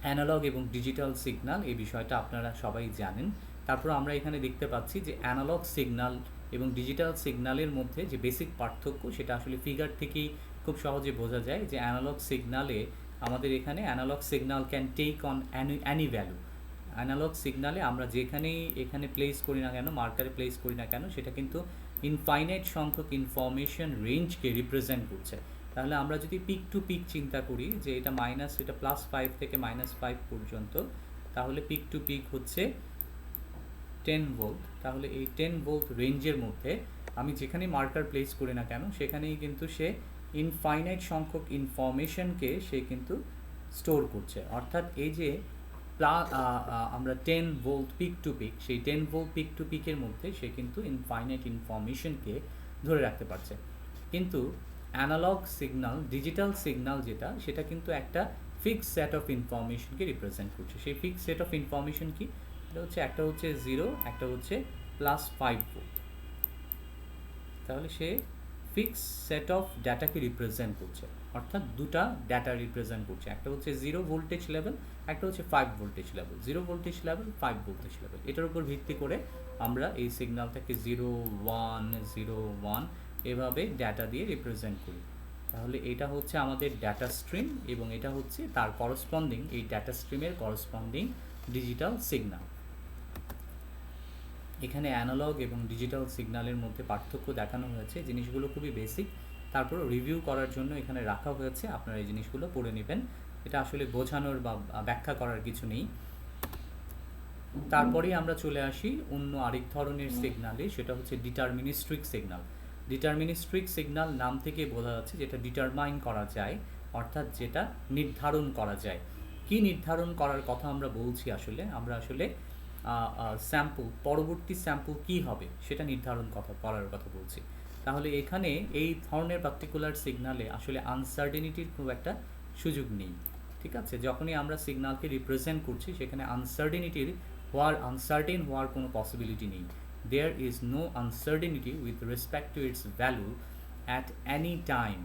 অ্যানালগ এবং ডিজিটাল সিগন্যাল, এই বিষয়টা আপনারা সবাই জানেন। তারপর আমরা এখানে দেখতে পাচ্ছি যে অ্যানালগ সিগন্যাল এবং ডিজিটাল সিগন্যালের মধ্যে যে বেসিক পার্থক্য, সেটা আসলে ফিগার থেকেই খুব সহজে বোঝা যায়। যে অ্যানালগ সিগন্যালে আমাদের এখানে analog signal can take on any value. Analog সিগন্যালে আমরা যেখানেই এখানে প্লেস করি না কেন, মার্কারে প্লেস করি না কেন, সেটা কিন্তু ইনফাইনাইট সংখ্যক ইনফরমেশন রেঞ্জকে রিপ্রেজেন্ট করছে। তাহলে আমরা যদি পিক টু পিক চিন্তা করি যে এটা +5 থেকে -5 পর্যন্ত, তাহলে পিক টু পিক হচ্ছে 10 ভোল্ট। তাহলে এই 10 ভোল্ট রেঞ্জের মধ্যে আমি যেখানে মার্কার প্লেস করি না কেন, সেখানেই কিন্তু সে ইনফাইনাইট সংখ্যক ইনফরমেশনকে সে কিন্তু স্টোর করছে। অর্থাৎ এই যে আমরা 10 ভোল্ট পিক টু পিক, সেই 10 ভোল্ট পিক টু পিকের মধ্যে সে কিন্তু ইনফাইনাইট ইনফরমেশনকে ধরে রাখতে পারছে। কিন্তু অ্যানালগ সিগন্যাল, ডিজিটাল সিগন্যাল যেটা, সেটা কিন্তু একটা ফিক্সড সেট অফ ইনফরমেশনকে রিপ্রেজেন্ট করছে। সেই ফিক্সড সেট অফ ইনফরমেশন কি, এটা হচ্ছে একটা হচ্ছে 0, একটা হচ্ছে +5 ভোল্ট। তাহলে সে ফিক্সড সেট অফ ডাটাকে রিপ্রেজেন্ট করছে, অর্থাৎ দুটা ডাটা রিপ্রেজেন্ট করছে। একটা হচ্ছে 0 ভোল্টেজ লেভেল, একটা হচ্ছে 5 voltage level. 0 voltage level, 5 voltage level, এটার উপর ভিত্তি করে আমরা এই সিগন্যালটাকে 0 1 0 1 এভাবে ডাটা দিয়ে রিপ্রেজেন্ট করি। তাহলে এটা হচ্ছে আমাদের ডাটা স্ট্রিম এবং এটা হচ্ছে তার করসপন্ডিং, এই ডাটা স্ট্রিমের করসপন্ডিং ডিজিটাল সিগন্যাল। এখানে অ্যানালগ এবং ডিজিটাল সিগন্যালের মধ্যে পার্থক্য দেখানো হয়েছে, জিনিসগুলো খুবই বেসিক, তারপর রিভিউ করার জন্য এখানে রাখা হয়েছে, আপনারা এই জিনিসগুলো পড়ে নেবেন, এটা আসলে বোঝানোর বা ব্যাখ্যা করার কিছু নেই। তারপরেই আমরা চলে আসি অন্য আরেক ধরনের সিগন্যালে, সেটা হচ্ছে ডিটারমিনিস্ট্রিক সিগন্যাল। ডিটারমিনিস্ট্রিক সিগন্যাল নাম থেকে বোঝা যাচ্ছে যেটা ডিটারমাইন করা যায়, অর্থাৎ যেটা নির্ধারণ করা যায়। কি নির্ধারণ করার কথা আমরা বলছি? আমরা আসলে স্যাম্পল, পরবর্তী স্যাম্পল কি হবে সেটা নির্ধারণ করার কথা বলছি। তাহলে এখানে এই ধরনের পার্টিকুলার সিগন্যালে আসলে আনসার্টেনিটির খুব একটা সুযোগ নেই, ঠিক আছে? যখনই আমরা সিগন্যালকে রিপ্রেজেন্ট করছি সেখানে আনসার্টেন হওয়ার কোনো পসিবিলিটি নেই। There is no uncertainty with respect to its value at any time.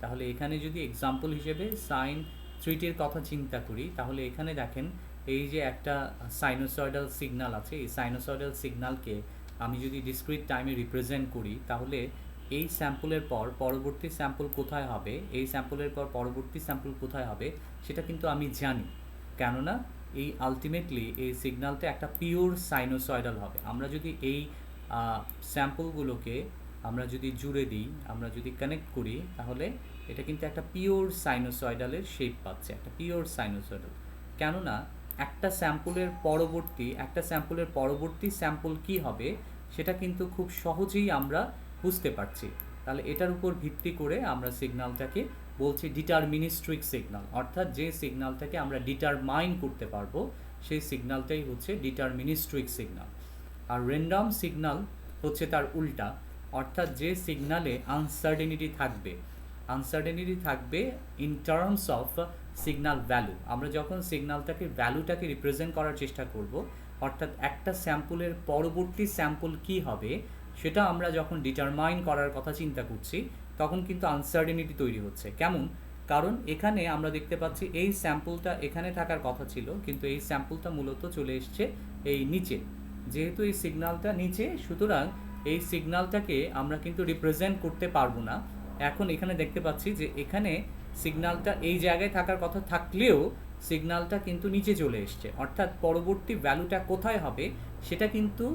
তাহলে এখানে যদি এক্সাম্পল হিসেবে সাইন থ্রিটির কথা চিন্তা করি, তাহলে এখানে দেখেন এই যে একটা সাইনোসয়েডাল সিগন্যাল আছে, এই সাইনোসয়েডাল সিগন্যালকে আমি যদি ডিসক্রিট টাইমে রিপ্রেজেন্ট করি, তাহলে এই স্যাম্পলের পর পরবর্তী স্যাম্পল কোথায় হবে, এই স্যাম্পলের পর পরবর্তী স্যাম্পল কোথায় হবে সেটা কিন্তু আমি জানি, কেননা এই আলটিমেটলি এই সিগন্যালটা একটা পিওর সাইনোসয়েডাল হবে। আমরা যদি এই স্যাম্পলগুলোকে আমরা যদি জুড়ে দিই, আমরা যদি কানেক্ট করি, তাহলে এটা কিন্তু একটা পিওর সাইনোসয়েডালের শেপ পাচ্ছে, একটা পিওর সাইনোসয়েডাল। কেননা একটা স্যাম্পলের পরবর্তী স্যাম্পল কি হবে সেটা কিন্তু খুব সহজেই আমরা বুঝতে পারছি। তাহলে এটার উপর ভিত্তি করে আমরা সিগন্যালটাকে বলছি ডিটারমিনিস্ট্রিক সিগন্যাল, অর্থাৎ যে সিগন্যালটাকে আমরা ডিটারমাইন করতে পারবো সেই সিগন্যালটাই হচ্ছে ডিটারমিনিস্ট্রিক সিগন্যাল। আর র্যান্ডম সিগন্যাল হচ্ছে তার উল্টা, অর্থাৎ যে সিগন্যালে আনসার্টেনিটি থাকবে in terms of signal value. আমরা যখন ভ্যালুটাকে রিপ্রেজেন্ট করার চেষ্টা করব, অর্থাৎ একটা স্যাম্পলের পরবর্তী স্যাম্পল কি হবে সেটা আমরা যখন ডিটারমাইন করার কথা চিন্তা করছি, তখন কিন্তু আনসার্টেনিটি তৈরি হচ্ছে। কেমন? কারণ এখানে আমরা দেখতে পাচ্ছি এই স্যাম্পলটা এখানে থাকার কথা ছিল, কিন্তু এই স্যাম্পলটা মূলত চলে এসছে এই নিচে। যেহেতু এই সিগন্যালটা নিচে, সুতরাং এই সিগন্যালটাকে আমরা কিন্তু রিপ্রেজেন্ট করতে পারবো না। এখন এখানে দেখতে পাচ্ছি যে এখানে সিগন্যালটা এই জায়গায় থাকার কথা থাকলেও সিগন্যালটা কিন্তু নিচে চলে এসছে, অর্থাৎ পরবর্তী ভ্যালুটা কোথায় হবে সেটা কিন্তু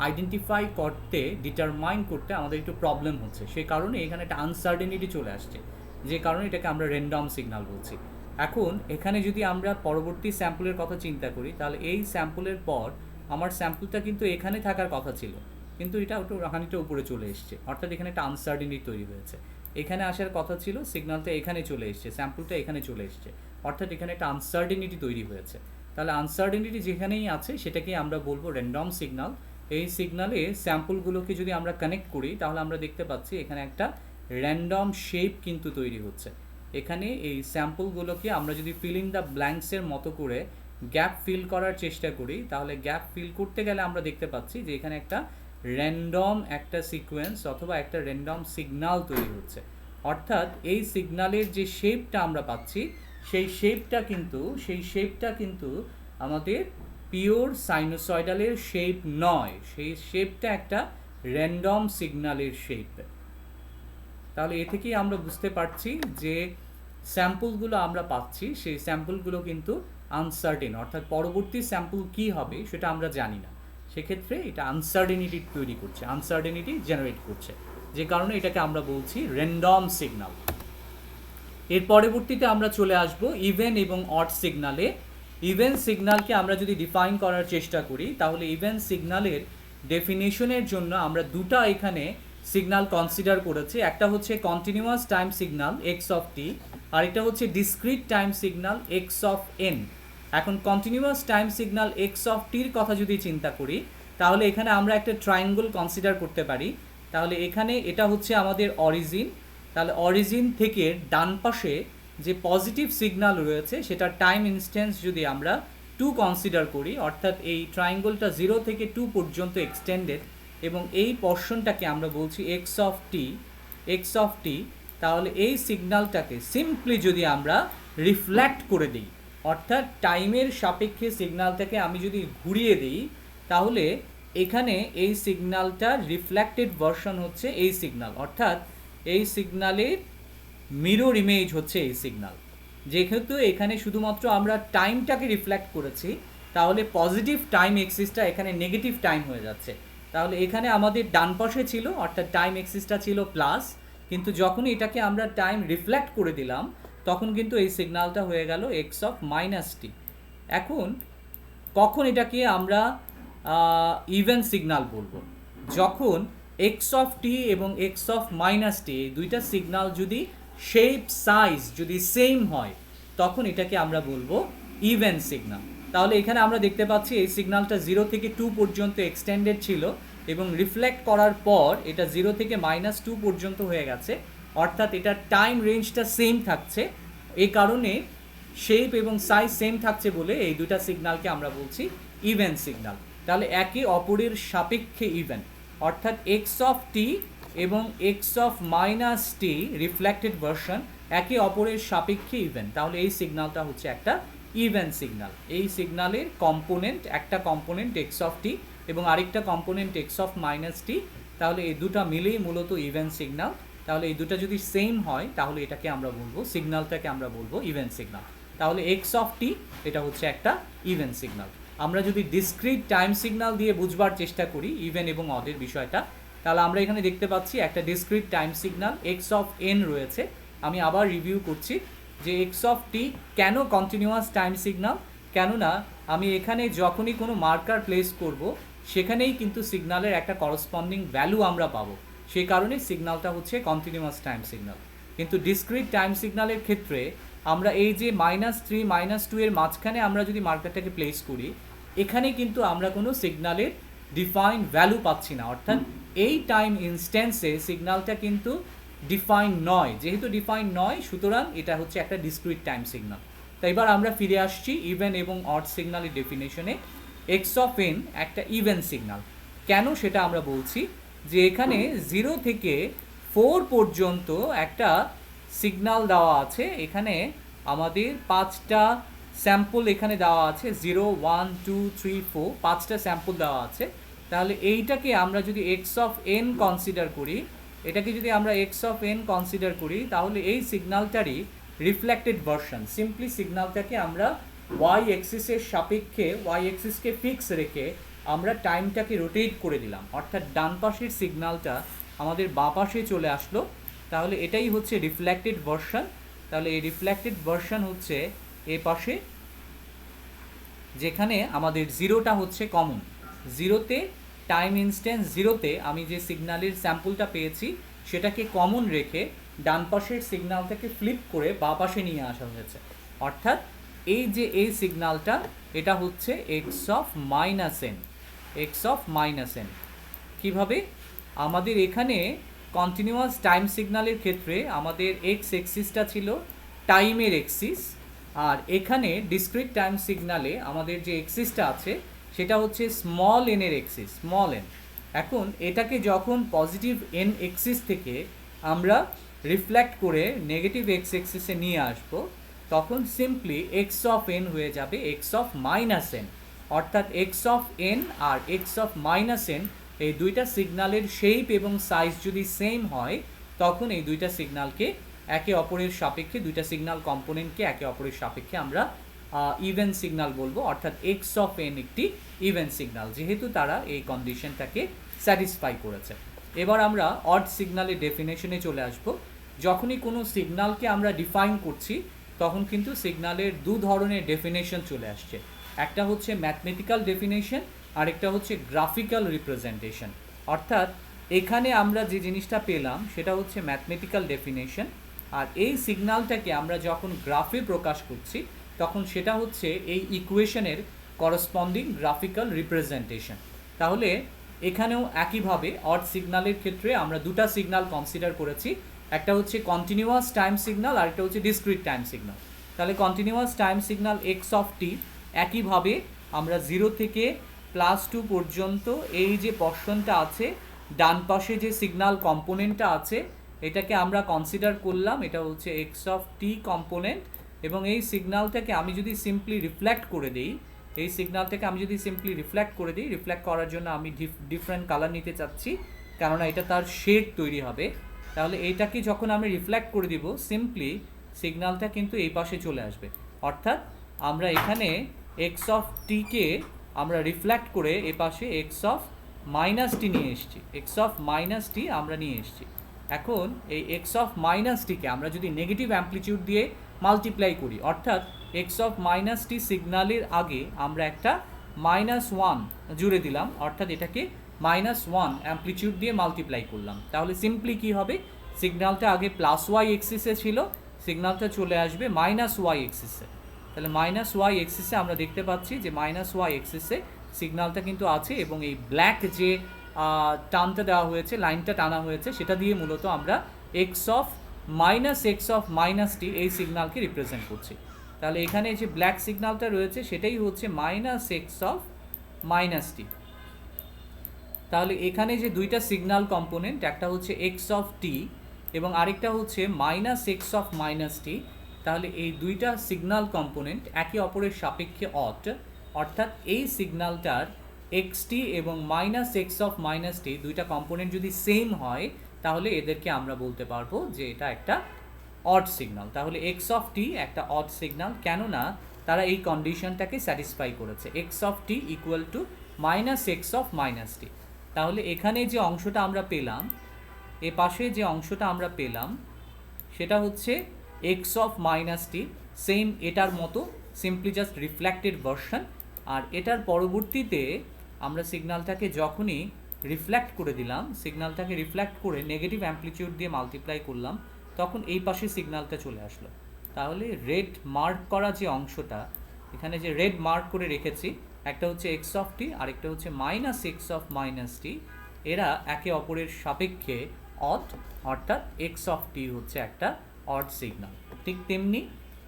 আইডেন্টিফাই করতে, ডিটারমাইন করতে আমাদের একটু প্রবলেম হচ্ছে। সেই কারণে এখানে একটা আনসার্টেনিটি চলে আসছে, যে কারণে এটাকে আমরা র্যান্ডম সিগন্যাল বলছি। এখন এখানে যদি আমরা পরবর্তী স্যাম্পলের কথা চিন্তা করি, তাহলে এই স্যাম্পলের পর আমার স্যাম্পলটা কিন্তু এখানে থাকার কথা ছিল, কিন্তু এটা খানিকটা উপরে চলে এসছে, অর্থাৎ এখানে একটা আনসার্টেনিটি তৈরি হয়েছে। এখানে আসার কথা ছিল, সিগন্যালটা এখানে চলে এসছে, স্যাম্পলটা এখানে চলে এসছে, অর্থাৎ এখানে একটা আনসার্টেনিটি তৈরি হয়েছে। তাহলে আনসার্টেনিটি যেখানেই আছে সেটাকেই আমরা বলবো র্যান্ডম সিগন্যাল। এই সিগন্যালে স্যাম্পলগুলোকে যদি আমরা কানেক্ট করি, তাহলে আমরা দেখতে পাচ্ছি এখানে একটা র্যান্ডম শেপ কিন্তু তৈরি হচ্ছে। এখানে এই স্যাম্পলগুলোকে আমরা যদি ফিল ইন দ্য ব্ল্যাঙ্কসের মতো করে গ্যাপ ফিল করার চেষ্টা করি, তাহলে গ্যাপ ফিল করতে গেলে আমরা দেখতে পাচ্ছি যে এখানে একটা র্যান্ডম একটা সিকোয়েন্স অথবা একটা র্যান্ডম সিগন্যাল তৈরি হচ্ছে। অর্থাৎ এই সিগন্যালের যে শেপটা আমরা পাচ্ছি সেই শেপটা কিন্তু আমাদের পিওর সাইনোসয়েডালের শেপ নয়, সেই শেপটা একটা র্যান্ডম সিগন্যালের শেপ। তাহলে এ থেকেই আমরা বুঝতে পারছি যে স্যাম্পলগুলো আমরা পাচ্ছি সেই স্যাম্পলগুলো কিন্তু আনসার্টেন, অর্থাৎ পরবর্তী স্যাম্পল কি হবে সেটা আমরা জানি না। সেক্ষেত্রে এটা আনসার্টেনিটি তৈরি করছে, আনসার্টেনিটি জেনারেট করছে, যে কারণে এটাকে আমরা বলছি র্যান্ডম সিগন্যাল। এর পরবর্তীতে আমরা চলে আসব ইভেন এবং অড সিগন্যালে। ইভেন সিগন্যালকে আমরা যদি ডিফাইন করার চেষ্টা করি, তাহলে ইভেন সিগন্যালের ডেফিনেশনের জন্য আমরা দুটো এখানে সিগন্যাল কনসিডার করেছি। একটা হচ্ছে continuous time signal x of t, আর একটা হচ্ছে discrete time signal x of n. এখন continuous time signal x of টির কথা যদি চিন্তা করি, তাহলে এখানে আমরা একটা ট্রায়াঙ্গল কনসিডার করতে পারি। তাহলে এখানে এটা হচ্ছে আমাদের অরিজিন, তাহলে অরিজিন থেকে ডান পাশে যে পজিটিভ সিগন্যাল রয়েছে সেটা টাইম ইনস্ট্যান্স যদি আমরা 2 কনসিডার করি, অর্থাৎ এই ট্রায়াঙ্গলটা 0 থেকে 2 পর্যন্ত এক্সটেন্ডেড, এবং এই পোরশনটাকে আমরা বলছি এক্স অফ টি। তাহলে এই সিগন্যালটাকে সিম্পলি যদি আমরা রিফ্লেক্ট করে দিই, অর্থাৎ টাইমের সাপেক্ষে সিগন্যালটাকে আমি যদি ঘুরিয়ে দিই, তাহলে এখানে এই সিগন্যালটার রিফ্লেক্টেড ভার্সন হচ্ছে এই সিগন্যাল, অর্থাৎ এই সিগন্যালের মিরর ইমেজ হচ্ছে এই সিগন্যাল। যেহেতু এখানে শুধুমাত্র আমরা টাইমটাকে রিফ্লেক্ট করেছি, তাহলে পজিটিভ টাইম এক্সিসটা এখানে নেগেটিভ টাইম হয়ে যাচ্ছে। তাহলে এখানে আমাদের ডান পাশে ছিল, অর্থাৎ টাইম এক্সিসটা ছিল প্লাস, কিন্তু যখন এটাকে আমরা টাইম রিফ্লেক্ট করে দিলাম তখন কিন্তু এই সিগন্যালটা হয়ে গেল এক্স অফ মাইনাস টি। এখন কখন এটাকে আমরা ইভেন সিগন্যাল বলবো? যখন এক্স অফ টি এবং এক্স অফ মাইনাস টি এই দুইটা সিগন্যাল যদি শেপ সাইজ যদি সেম হয় তখন এটাকে আমরা বলবো ইভেন সিগন্যাল। তাহলে এখানে আমরা দেখতে পাচ্ছি এই সিগন্যালটা 0 থেকে 2 পর্যন্ত এক্সটেন্ডেড ছিল এবং রিফ্লেক্ট করার পর এটা 0 থেকে -2 পর্যন্ত হয়ে গেছে, অর্থাৎ এটা টাইম রেঞ্জটা সেম থাকছে। এই কারণে শেপ এবং সাইজ সেম থাকছে বলে এই দুটা সিগন্যালকে আমরা বলছি ইভেন সিগন্যাল। তাহলে একে অপরের সাপেক্ষে ইভেন, অর্থাৎ এক্স অফ টি এবং x of minus T reflected version একে অপরের সাপেক্ষে ইভেন। তাহলে এই সিগন্যালটা হচ্ছে একটা ইভেন সিগন্যাল। এই সিগন্যালের কম্পোনেন্ট, একটা কম্পোনেন্ট এক্স অফ টি এবং আরেকটা component x of minus t, তাহলে এই দুটা মিলেই মূলত ইভেন সিগন্যাল। তাহলে এই দুটা যদি সেম হয় তাহলে এটাকে আমরা বলবো, সিগন্যালটাকে আমরা বলবো ইভেন সিগন্যাল। তাহলে এক্স অফ টি এটা হচ্ছে একটা ইভেন সিগন্যাল। আমরা যদি ডিসক্রিট টাইম সিগন্যাল দিয়ে বুঝবার চেষ্টা করি ইভেন এবং অডের বিষয়টা, তাহলে আমরা এখানে দেখতে পাচ্ছি একটা discrete time signal x of N রয়েছে। আমি আবার রিভিউ করছি যে এক্স অফ টি কেন কন্টিনিউয়াস টাইম সিগন্যাল, কেননা আমি এখানে যখনই কোনো মার্কার প্লেস করব সেখানেই কিন্তু সিগন্যালের একটা করসপন্ডিং ভ্যালু আমরা পাবো, সেই কারণে সিগন্যালটা হচ্ছে কন্টিনিউয়াস টাইম সিগন্যাল। কিন্তু ডিসক্রিট টাইম সিগন্যালের ক্ষেত্রে আমরা এই যে -3 -2 এর মাঝখানে আমরা যদি মার্কারটাকে প্লেস করি, এখানে কিন্তু আমরা কোনো সিগন্যালের ডিফাইন ভ্যালু পাচ্ছি না, অর্থাৎ এই টাইম ইনস্ট্যান্সে সিগন্যালটা কিন্তু ডিফাইন নয়। যেহেতু ডিফাইন নয় সুতরাং এটা হচ্ছে একটা ডিসক্রিট টাইম সিগন্যাল। তো এবার আমরা ফিরে আসছি ইভেন এবং অড সিগন্যালের ডেফিনেশনে। এক্স অফ এন একটা ইভেন সিগন্যাল। কেন সেটা আমরা বলছি যে এখানে 0 থেকে 4 পর্যন্ত একটা সিগন্যাল দেওয়া আছে। এখানে আমাদের 5টা স্যাম্পল এখানে দেওয়া আছে, 0 1 2 3 4, 5টা স্যাম্পল দেওয়া আছে। তাহলে এইটাকে আমরা যদি এক্স অফ এন কনসিডার করি, এটাকে যদি আমরা এক্স অফ এন কনসিডার করি তাহলে এই সিগন্যালটারই রিফ্লেক্টেড ভার্সন। সিম্পলি সিগন্যালটাকে আমরা ওয়াই এক্সিসের সাপেক্ষে, ওয়াই এক্সিসকে ফিক্স রেখে আমরা টাইমটাকে রোটেট করে দিলাম, অর্থাৎ ডান পাশের সিগন্যালটা আমাদের বাঁ পাশে চলে আসলো। তাহলে এটাই হচ্ছে রিফ্লেক্টেড ভার্সন। তাহলে এই রিফ্লেক্টেড ভার্সন হচ্ছে এ পাশে, যেখানে আমাদের 0টা হচ্ছে কমন। 0তে টাইম ইনস্ট্যান্স 0তে আমি যে সিগন্যালের স্যাম্পলটা পেয়েছি সেটাকে কমন রেখে ডান পাশের সিগন্যালটাকে ফ্লিপ করে বাঁ পাশে নিয়ে আসা হয়েছে, অর্থাৎ এই যে এই সিগন্যালটা এটা হচ্ছে x of minus N. X of minus N কীভাবে? আমাদের এখানে কন্টিনিউয়াস টাইম সিগন্যালের ক্ষেত্রে আমাদের এক্স এক্সিসটা ছিল টাইমের এক্সিস, আর এখানে ডিসক্রিট টাইম সিগন্যালে আমাদের যে এক্সিসটা আছে সেটা হচ্ছে স্মল এনের এক্সিস, স্মল এন। এখন এটাকে যখন পজিটিভ এন এক্সিস থেকে আমরা রিফ্লেক্ট করে নেগেটিভ এক্স এক্সিসে নিয়ে আসবো, তখন সিম্পলি এক্স অফ এন হয়ে যাবে এক্স অফ মাইনাস এন। অর্থাৎ এক্স অফ এন আর এক্স অফ মাইনাস এন এই দুইটা সিগন্যালের শেপ এবং সাইজ যদি সেম হয় তখন এই দুইটা সিগন্যালকে একে অপরের সাপেক্ষে, দুইটা সিগন্যাল কম্পোনেন্টকে একে অপরের সাপেক্ষে আমরা ইভেন সিগন্যাল বলবো, অর্থাৎ এক্স অফ এন একটি ইভেন সিগন্যাল, যেহেতু তারা এই কন্ডিশনটাকে স্যাটিসফাই করেছে। এবার আমরা অড সিগন্যালের ডেফিনেশনে চলে আসব। যখনই কোনো সিগন্যালকে আমরা ডিফাইন করছি তখন কিন্তু সিগন্যালের দু ধরনের ডেফিনেশন চলে আসছে। একটা হচ্ছে ম্যাথমেটিক্যাল ডেফিনেশন, আরেকটা হচ্ছে গ্রাফিক্যাল রিপ্রেজেন্টেশন। অর্থাৎ এখানে আমরা যে জিনিসটা পেলাম সেটা হচ্ছে ম্যাথমেটিক্যাল ডেফিনেশন, আর এই সিগন্যালটাকে আমরা যখন গ্রাফে প্রকাশ করছি তখন সেটা হচ্ছে এই ইকুয়েশনের করসপন্ডিং গ্রাফিক্যাল রিপ্রেজেন্টেশন। তাহলে এখানেও একইভাবে অড সিগন্যালের ক্ষেত্রে আমরা দুটা সিগন্যাল কনসিডার করেছি, একটা হচ্ছে কন্টিনিউয়াস টাইম সিগন্যাল আর একটা হচ্ছে ডিসক্রিট টাইম সিগন্যাল। তাহলে continuous time signal x of t একইভাবে আমরা 0 থেকে +2 পর্যন্ত এই যে পোরশনটা আছে, ডান পাশে যে সিগন্যাল কম্পোনেন্টটা আছে এটাকে আমরা কনসিডার করলাম, এটা হচ্ছে এক্স অফ টি কম্পোনেন্ট। এবং এই সিগন্যালটাকে আমি যদি সিম্পলি রিফ্লেক্ট করে দিই, এই সিগন্যালটাকে আমি যদি সিম্পলি রিফ্লেক্ট করে দিই, রিফ্লেক্ট করার জন্য আমি ডিফারেন্ট কালার নিতে চাচ্ছি কেননা এটা তার শেড তৈরি হবে। তাহলে এইটাকে যখন আমি রিফ্লেক্ট করে দিব সিম্পলি সিগন্যালটা কিন্তু এই পাশে চলে আসবে, অর্থাৎ আমরা এখানে এক্স অফ টিকে আমরা রিফ্লেক্ট করে এ পাশে এক্স অফ মাইনাস টি নিয়ে এসেছি, এক্স অফ মাইনাস টি আমরা নিয়ে এসেছি। এখন এই এক্স অফ মাইনাস টিকে আমরা যদি নেগেটিভ অ্যামপ্লিটিউড দিয়ে মাল্টিপ্লাই করি, অর্থাৎ এক্স অফ মাইনাস টি সিগন্যালের আগে আমরা একটা -1 জুড়ে দিলাম, অর্থাৎ এটাকে -1 অ্যামপ্লিটিউড দিয়ে মাল্টিপ্লাই করলাম, তাহলে সিম্পলি কি হবে, সিগন্যালটা আগে প্লাস ওয়াই এক্সিসে ছিল, সিগন্যালটা চলে আসবে -y এক্সিসে। তাহলে -y এক্সিসে আমরা দেখতে পাচ্ছি যে -y এক্সিসে সিগন্যালটা কিন্তু আছে, এবং এই ব্ল্যাক যে টানটা দেওয়া হয়েছে, লাইনটা টানা হয়েছে, সেটা দিয়ে মূলত আমরা এক্স অফ মাইনাস টি এই সিগন্যালকে রিপ্রেজেন্ট করছি। তাহলে এখানে যে ব্ল্যাক সিগন্যালটা রয়েছে সেটাই হচ্ছে এক্স অফ মাইনাস টি। তাহলে এখানে যে দুইটা সিগন্যাল কম্পোনেন্ট, একটা হচ্ছে এক্স অফ টি এবং আরেকটা হচ্ছে এক্স অফ মাইনাস টি, তাহলে এই দুইটা সিগন্যাল কম্পোনেন্ট একে অপরের সাপেক্ষে অর্থাৎ এই সিগন্যালটার এক্স টি এবং এক্স অফ মাইনাস টি দুইটা কম্পোনেন্ট যদি সেম হয় তাহলে এদেরকে আমরা বলতে পারবো যে এটা একটা অড সিগন্যাল। তাহলে এক্স অফ টি একটা অড সিগন্যাল, কেননা তারা এই কন্ডিশনটাকে স্যাটিসফাই করেছে, x of t equal to x of minus t. তাহলে এখানে যে অংশটা আমরা পেলাম, এ পাশে যে অংশটা আমরা পেলাম সেটা হচ্ছে x of minus T, same এটার মতো, সিম্পলি জাস্ট রিফ্লেক্টেড ভার্সন। আর এটার পরবর্তীতে আমরা সিগন্যালটাকে যখনই রিফ্লেক্ট করে দিলাম, সিগন্যালটাকে রিফ্লেক্ট করে নেগেটিভ অ্যামপ্লিটিউড দিয়ে মাল্টিপ্লাই করলাম, তখন এই পাশে সিগন্যালটা চলে আসলো। তাহলে রেড মার্ক করা যে অংশটা, এখানে যে রেড মার্ক করে রেখেছি, একটা হচ্ছে এক্স অফ টি আর একটা হচ্ছে এক্স অফ মাইনাস টি, এরা একে অপরের সাপেক্ষে অড, অর্থাৎ এক্স অফ টি হচ্ছে একটা অড সিগন্যাল। ঠিক তেমনি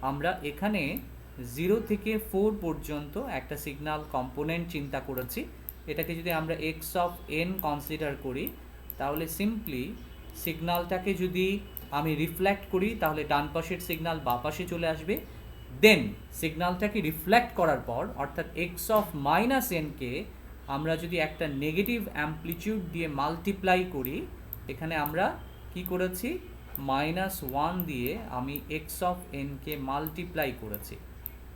আমরা এখানে 0 থেকে 4 পর্যন্ত একটা সিগন্যাল কম্পোনেন্ট চিন্তা করেছি, এটাকে যদি আমরা এক্স অফ এন কনসিডার করি, তাহলে সিম্পলি সিগন্যালটাকে যদি আমি রিফ্লেক্ট করি তাহলে ডান পাশের সিগন্যাল বাঁ পাশে চলে আসবে, দেন সিগন্যালটাকে রিফ্লেক্ট করার পর অর্থাৎ এক্স অফ মাইনাস এনকে আমরা যদি একটা নেগেটিভ অ্যামপ্লিটিউড দিয়ে মাল্টিপ্লাই করি, এখানে আমরা কি করেছি, -1 দিয়ে আমি এক্স অফ এনকে মাল্টিপ্লাই করেছি,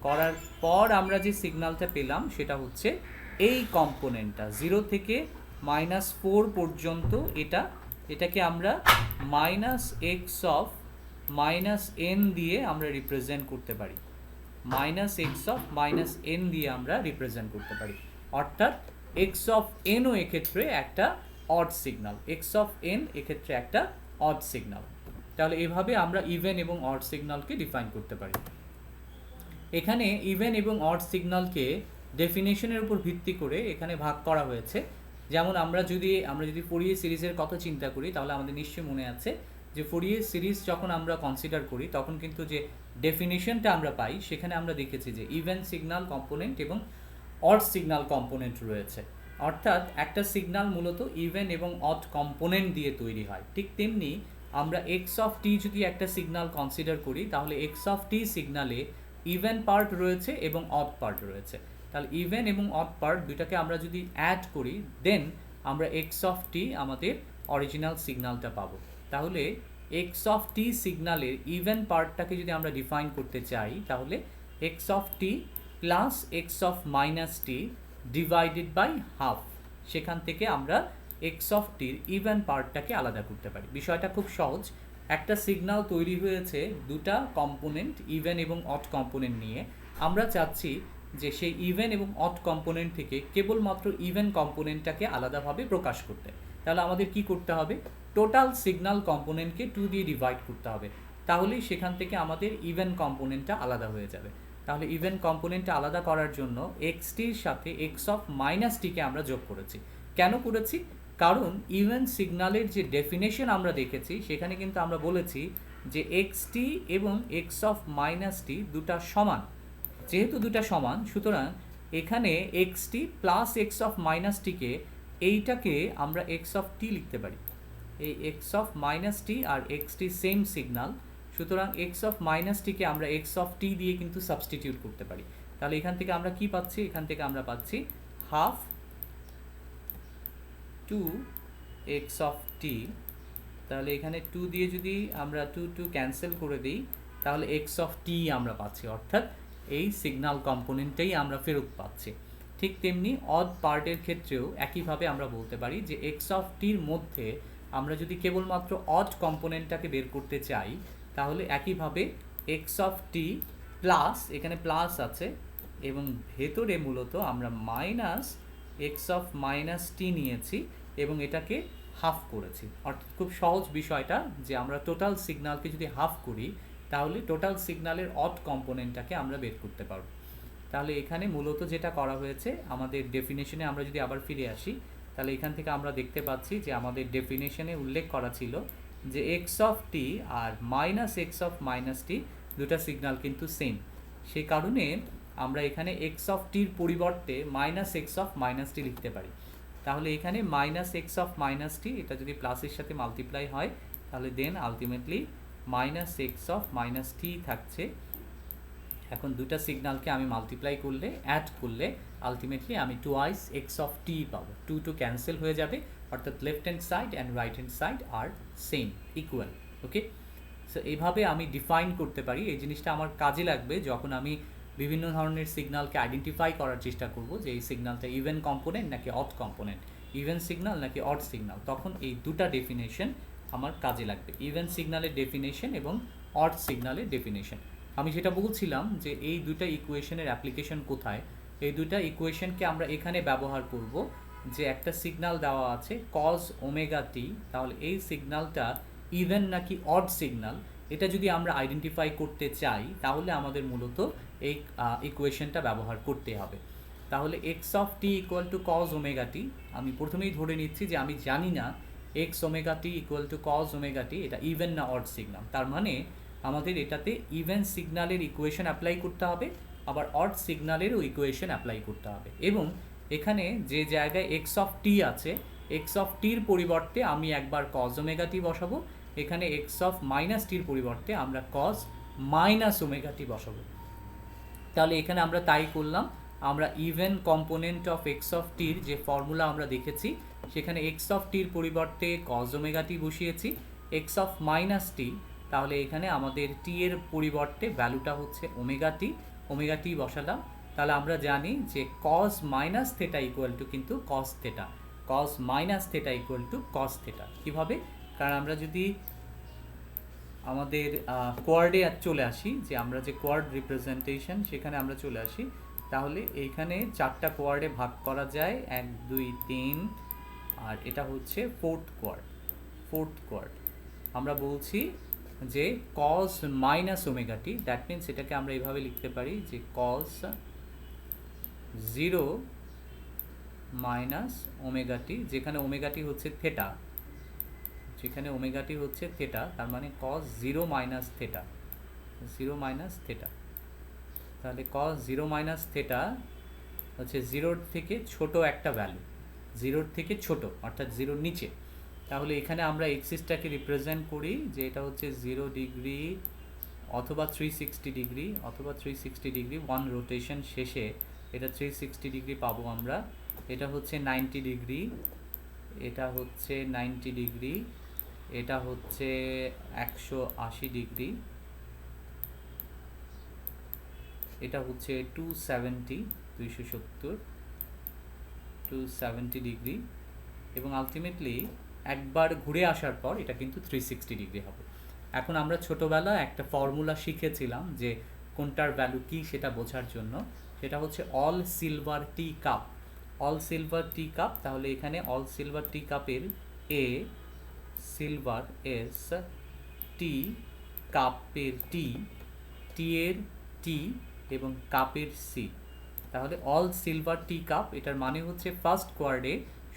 করার পর আমরা যে সিগন্যালটা পেলাম সেটা হচ্ছে এই কম্পোনেন্টটা 0 থেকে -4 পর্যন্ত, এটাকে আমরা এক্স অফ এন দিয়ে আমরা রিপ্রেজেন্ট করতে পারি, এক্স অফ এন দিয়ে আমরা রিপ্রেজেন্ট করতে পারি, অর্থাৎ এক্স অফ এনও এক্ষেত্রে একটা odd signal, x of N এক্ষেত্রে একটা অড সিগন্যাল। তাহলে এভাবে আমরা ইভেন এবং অড সিগন্যালকে ডিফাইন করতে পারি। এখানে ইভেন এবং অড সিগন্যালকে ডেফিনেশনের উপর ভিত্তি করে এখানে ভাগ করা হয়েছে। যেমন আমরা যদি ফোরিয়ে সিরিজের কথা চিন্তা করি, তাহলে আমাদের নিশ্চয়ই মনে আছে যে ফোরিয়ে সিরিজ যখন আমরা কনসিডার করি তখন কিন্তু যে ডেফিনেশনটা আমরা পাই সেখানে আমরা দেখেছি যে ইভেন সিগন্যাল কম্পোনেন্ট এবং অড সিগন্যাল কম্পোনেন্ট রয়েছে, অর্থাৎ একটা সিগন্যাল মূলত ইভেন এবং অড কম্পোনেন্ট দিয়ে তৈরি হয়। ঠিক তেমনি আমরা এক্স অফ টি যদি একটা সিগন্যাল কনসিডার করি, তাহলে এক্স অফ টি সিগন্যালে ইভেন পার্ট রয়েছে এবং অড পার্ট রয়েছে, তাহলে ইভেন এবং অড পার্ট দুইটাকে আমরা যদি অ্যাড করি দেন আমরা এক্স অফ টি আমাদের অরিজিনাল সিগন্যালটা পাবো। তাহলে এক্স অফ টি সিগন্যালের ইভেন পার্টটাকে যদি আমরা ডিফাইন করতে চাই, তাহলে x of t plus x of minus t divided by half, সেখান থেকে আমরা এক্স অফ টির ইভেন পার্টটাকে আলাদা করতে পারি। বিষয়টা খুব সহজ, একটা সিগন্যাল তৈরি হয়েছে দুটা কম্পোনেন্ট ইভেন এবং অড কম্পোনেন্ট নিয়ে, আমরা চাচ্ছি যে সেই ইভেন এবং অড কম্পোনেন্ট থেকে কেবলমাত্র ইভেন কম্পোনেন্টটাকে আলাদাভাবে প্রকাশ করতে, তাহলে আমাদের কি করতে হবে, টোটাল সিগন্যাল কম্পোনেন্টকে 2 দিয়ে ডিভাইড করতে হবে, তাহলেই সেখান থেকে আমাদের ইভেন কম্পোনেন্টটা আলাদা হয়ে যাবে। তাহলে ইভেন কম্পোনেন্টটা আলাদা করার জন্য এক্স টির সাথে এক্স অফ মাইনাস টিকে আমরা যোগ করেছি। কেন করেছি, কারণ ইভেন সিগন্যালের যে ডেফিনেশন আমরা দেখেছি সেখানে কিন্তু আমরা বলেছি যে এক্স টি এবং এক্স অফ মাইনাস টি দুটা সমান, যেহেতু দুটা সমান সুতরাং এখানে x t plus x of minus টিকে এইটাকে আমরা এক্স অফ টি লিখতে পারি, এই এক্স অফ মাইনাস টি আর এক্স টি সেম সিগন্যাল, সুতরাং এক্স অফ মাইনাস টিকে আমরা এক্স অফ টি দিয়ে কিন্তু সাবস্টিটিউট করতে পারি। তাহলে এখান থেকে আমরা কি পাচ্ছি, এখান থেকে আমরা পাচ্ছি হাফ টু এক্স অফ টি তাহলে এখানে 2 দিয়ে যদি আমরা 2 ক্যান্সেল করে দিই তাহলে এক্স অফ টি আমরা পাচ্ছি, অর্থাৎ এই সিগন্যাল কম্পোনেন্টটাই আমরা ফেরত পাচ্ছি। ঠিক তেমনি অড পার্টের ক্ষেত্রেও একইভাবে আমরা বলতে পারি যে এক্স অফ টির মধ্যে আমরা যদি কেবলমাত্র অড কম্পোনেন্টটাকে বের করতে চাই তাহলে একইভাবে এক্স অফ টি প্লাস, এখানে প্লাস আছে এবং ভেতরে মূলত আমরা মাইনাস এক্স অফ মাইনাস টি নিয়েছি এবং এটাকে হাফ করেছি। অর্থাৎ খুব সহজ বিষয়টা যে আমরা টোটাল সিগন্যালকে যদি হাফ করি তাহলে টোটাল সিগন্যালের অড কম্পোনেন্টটাকে আমরা বের করতে পারব। তাহলে এখানে মূলত যেটা করা হয়েছে আমাদের ডেফিনেশনে আমরা যদি আবার ফিরে আসি তাহলে এখান থেকে আমরা দেখতে পাচ্ছি যে আমাদের ডেফিনেশনে উল্লেখ করা ছিল যে এক্স অফ টি আর minus x of minus t দুটা সিগন্যাল কিন্তু সেম। সেই কারণে আমরা এখানে এক্স অফ টির পরিবর্তে minus x of minus t লিখতে পারি। তাহলে এখানে minus x of minus t এটা যদি প্লাসের সাথে মাল্টিপ্লাই হয় তাহলে then ultimately minus x of minus t থাকছে। এখন দুটা সিগন্যালকে আমি মাল্টিপ্লাই করলে, অ্যাড করলে আলটিমেটলি আমি টুয়াইস এক্স অফ টি পাবো। টু ক্যান্সেল হয়ে যাবে, অর্থাৎ left hand side and right hand side আর সেম, ইকুয়াল। ওকে, সো এইভাবে আমি ডিফাইন করতে পারি। এই জিনিসটা আমার কাজে লাগবে যখন আমি বিভিন্ন ধরনের সিগন্যালকে আইডেন্টিফাই করার চেষ্টা করব যে এই সিগন্যালটা ইভেন কম্পোনেন্ট নাকি অড কম্পোনেন্ট, ইভেন সিগন্যাল নাকি অড সিগন্যাল, তখন এই দুটা ডেফিনেশন আমার কাজে লাগবে, ইভেন সিগন্যালের ডেফিনেশন এবং অড সিগন্যালের ডেফিনেশন। আমি যেটা বলছিলাম যে এই দুটা ইকুয়েশনের অ্যাপ্লিকেশন কোথায়, এই দুটা ইকুয়েশনকে আমরা এখানে ব্যবহার করব যে একটা সিগন্যাল দেওয়া আছে কজ ওমেগা টি, তাহলে এই সিগন্যালটা ইভেন নাকি অড সিগন্যাল এটা যদি আমরা আইডেন্টিফাই করতে চাই তাহলে আমাদের মূলত এই ইকুয়েশনটা ব্যবহার করতে হবে। তাহলে x of t equal to cos omega t, আমি প্রথমেই ধরে নিচ্ছি যে আমি জানি না x omega t equal to cos omega t এটা ইভেন না অড সিগন্যাল, তার মানে আমাদের এটাতে ইভেন সিগন্যালের ইকুয়েশন অ্যাপ্লাই করতে হবে, আবার অড সিগন্যালেরও ইকুয়েশন অ্যাপ্লাই করতে হবে। এবং এখানে যে জায়গায় এক্স অফ টি আছে, এক্স অফ টির পরিবর্তে আমি একবার কজ ওমেগা টি বসাবো, এখানে এক্স অফ মাইনাস টির পরিবর্তে আমরা কজ মাইনাস ওমেগা টি বসাবো। তাহলে এখানে আমরা তাই করলাম, আমরা even component of x of টির যে ফর্মুলা আমরা দেখেছি সেখানে এক্স অফ টির পরিবর্তে কজ ওমেগা টি বসিয়েছি, এক্স অফ মাইনাস টি, তাহলে এখানে আমাদের টি এর পরিবর্তে ভ্যালুটা হচ্ছে ওমেগা টি বসালাম। তাহলে আমরা জানি যে cos minus theta equal to কিন্তু cos theta, cos minus theta equal to cos theta. কীভাবে? কারণ আমরা যদি আমাদের কোয়ার্ডে চলে আসি, যে আমরা যে কোয়ার্ড রিপ্রেজেন্টেশন সেখানে আমরা চলে আসি, তাহলে এইখানে চারটা কোয়ার্ডে ভাগ করা যায়, 1 2 3, আর এটা হচ্ছে ফোর্থ কোয়ার্ড। আমরা বলছি যে cos minus omega T, that means এটাকে আমরা এইভাবে লিখতে পারি যে কজ 0 মাইনাস ওমেগা টি, যেখানে ওমেগা টি হচ্ছে থেটা, তার মানে কজ 0 মাইনাস থেটা, তাহলে কজ 0 মাইনাস থেটা হচ্ছে 0 থেকে ছোট একটা ভ্যালু, 0 থেকে ছোট অর্থাৎ 0 নিচে। তাহলে এখানে আমরা এক্সিসটাকে রিপ্রেজেন্ট করি যে এটা হচ্ছে 0 ডিগ্রি অথবা 360 ডিগ্রি, 1 রোটেশন শেষে এটা 360 ডিগ্রি পাবো আমরা। এটা হচ্ছে 90 ডিগ্রি, এটা হচ্ছে 90 ডিগ্রি, এটা হচ্ছে 180 ডিগ্রি, এটা হচ্ছে 270 ডিগ্রি, এবং আলটিমেটলি একবার ঘুরে আসার পর এটা কিন্তু 360 ডিগ্রি হবে। এখন আমরা ছোটোবেলায় একটা ফর্মুলা শিখেছিলাম যে কোনটার ভ্যালু কী সেটা বোঝার জন্য, সেটা হচ্ছে অল সিলভার টি কাপ। তাহলে এখানে অল সিলভার টি কাপের এ, সিলভার এস, টি কাপের টি এর টি এবং কাপের সি। তাহলে অল সিলভার টি কাপ এটার মানে হচ্ছে ফার্স্ট কোয়ার্ডে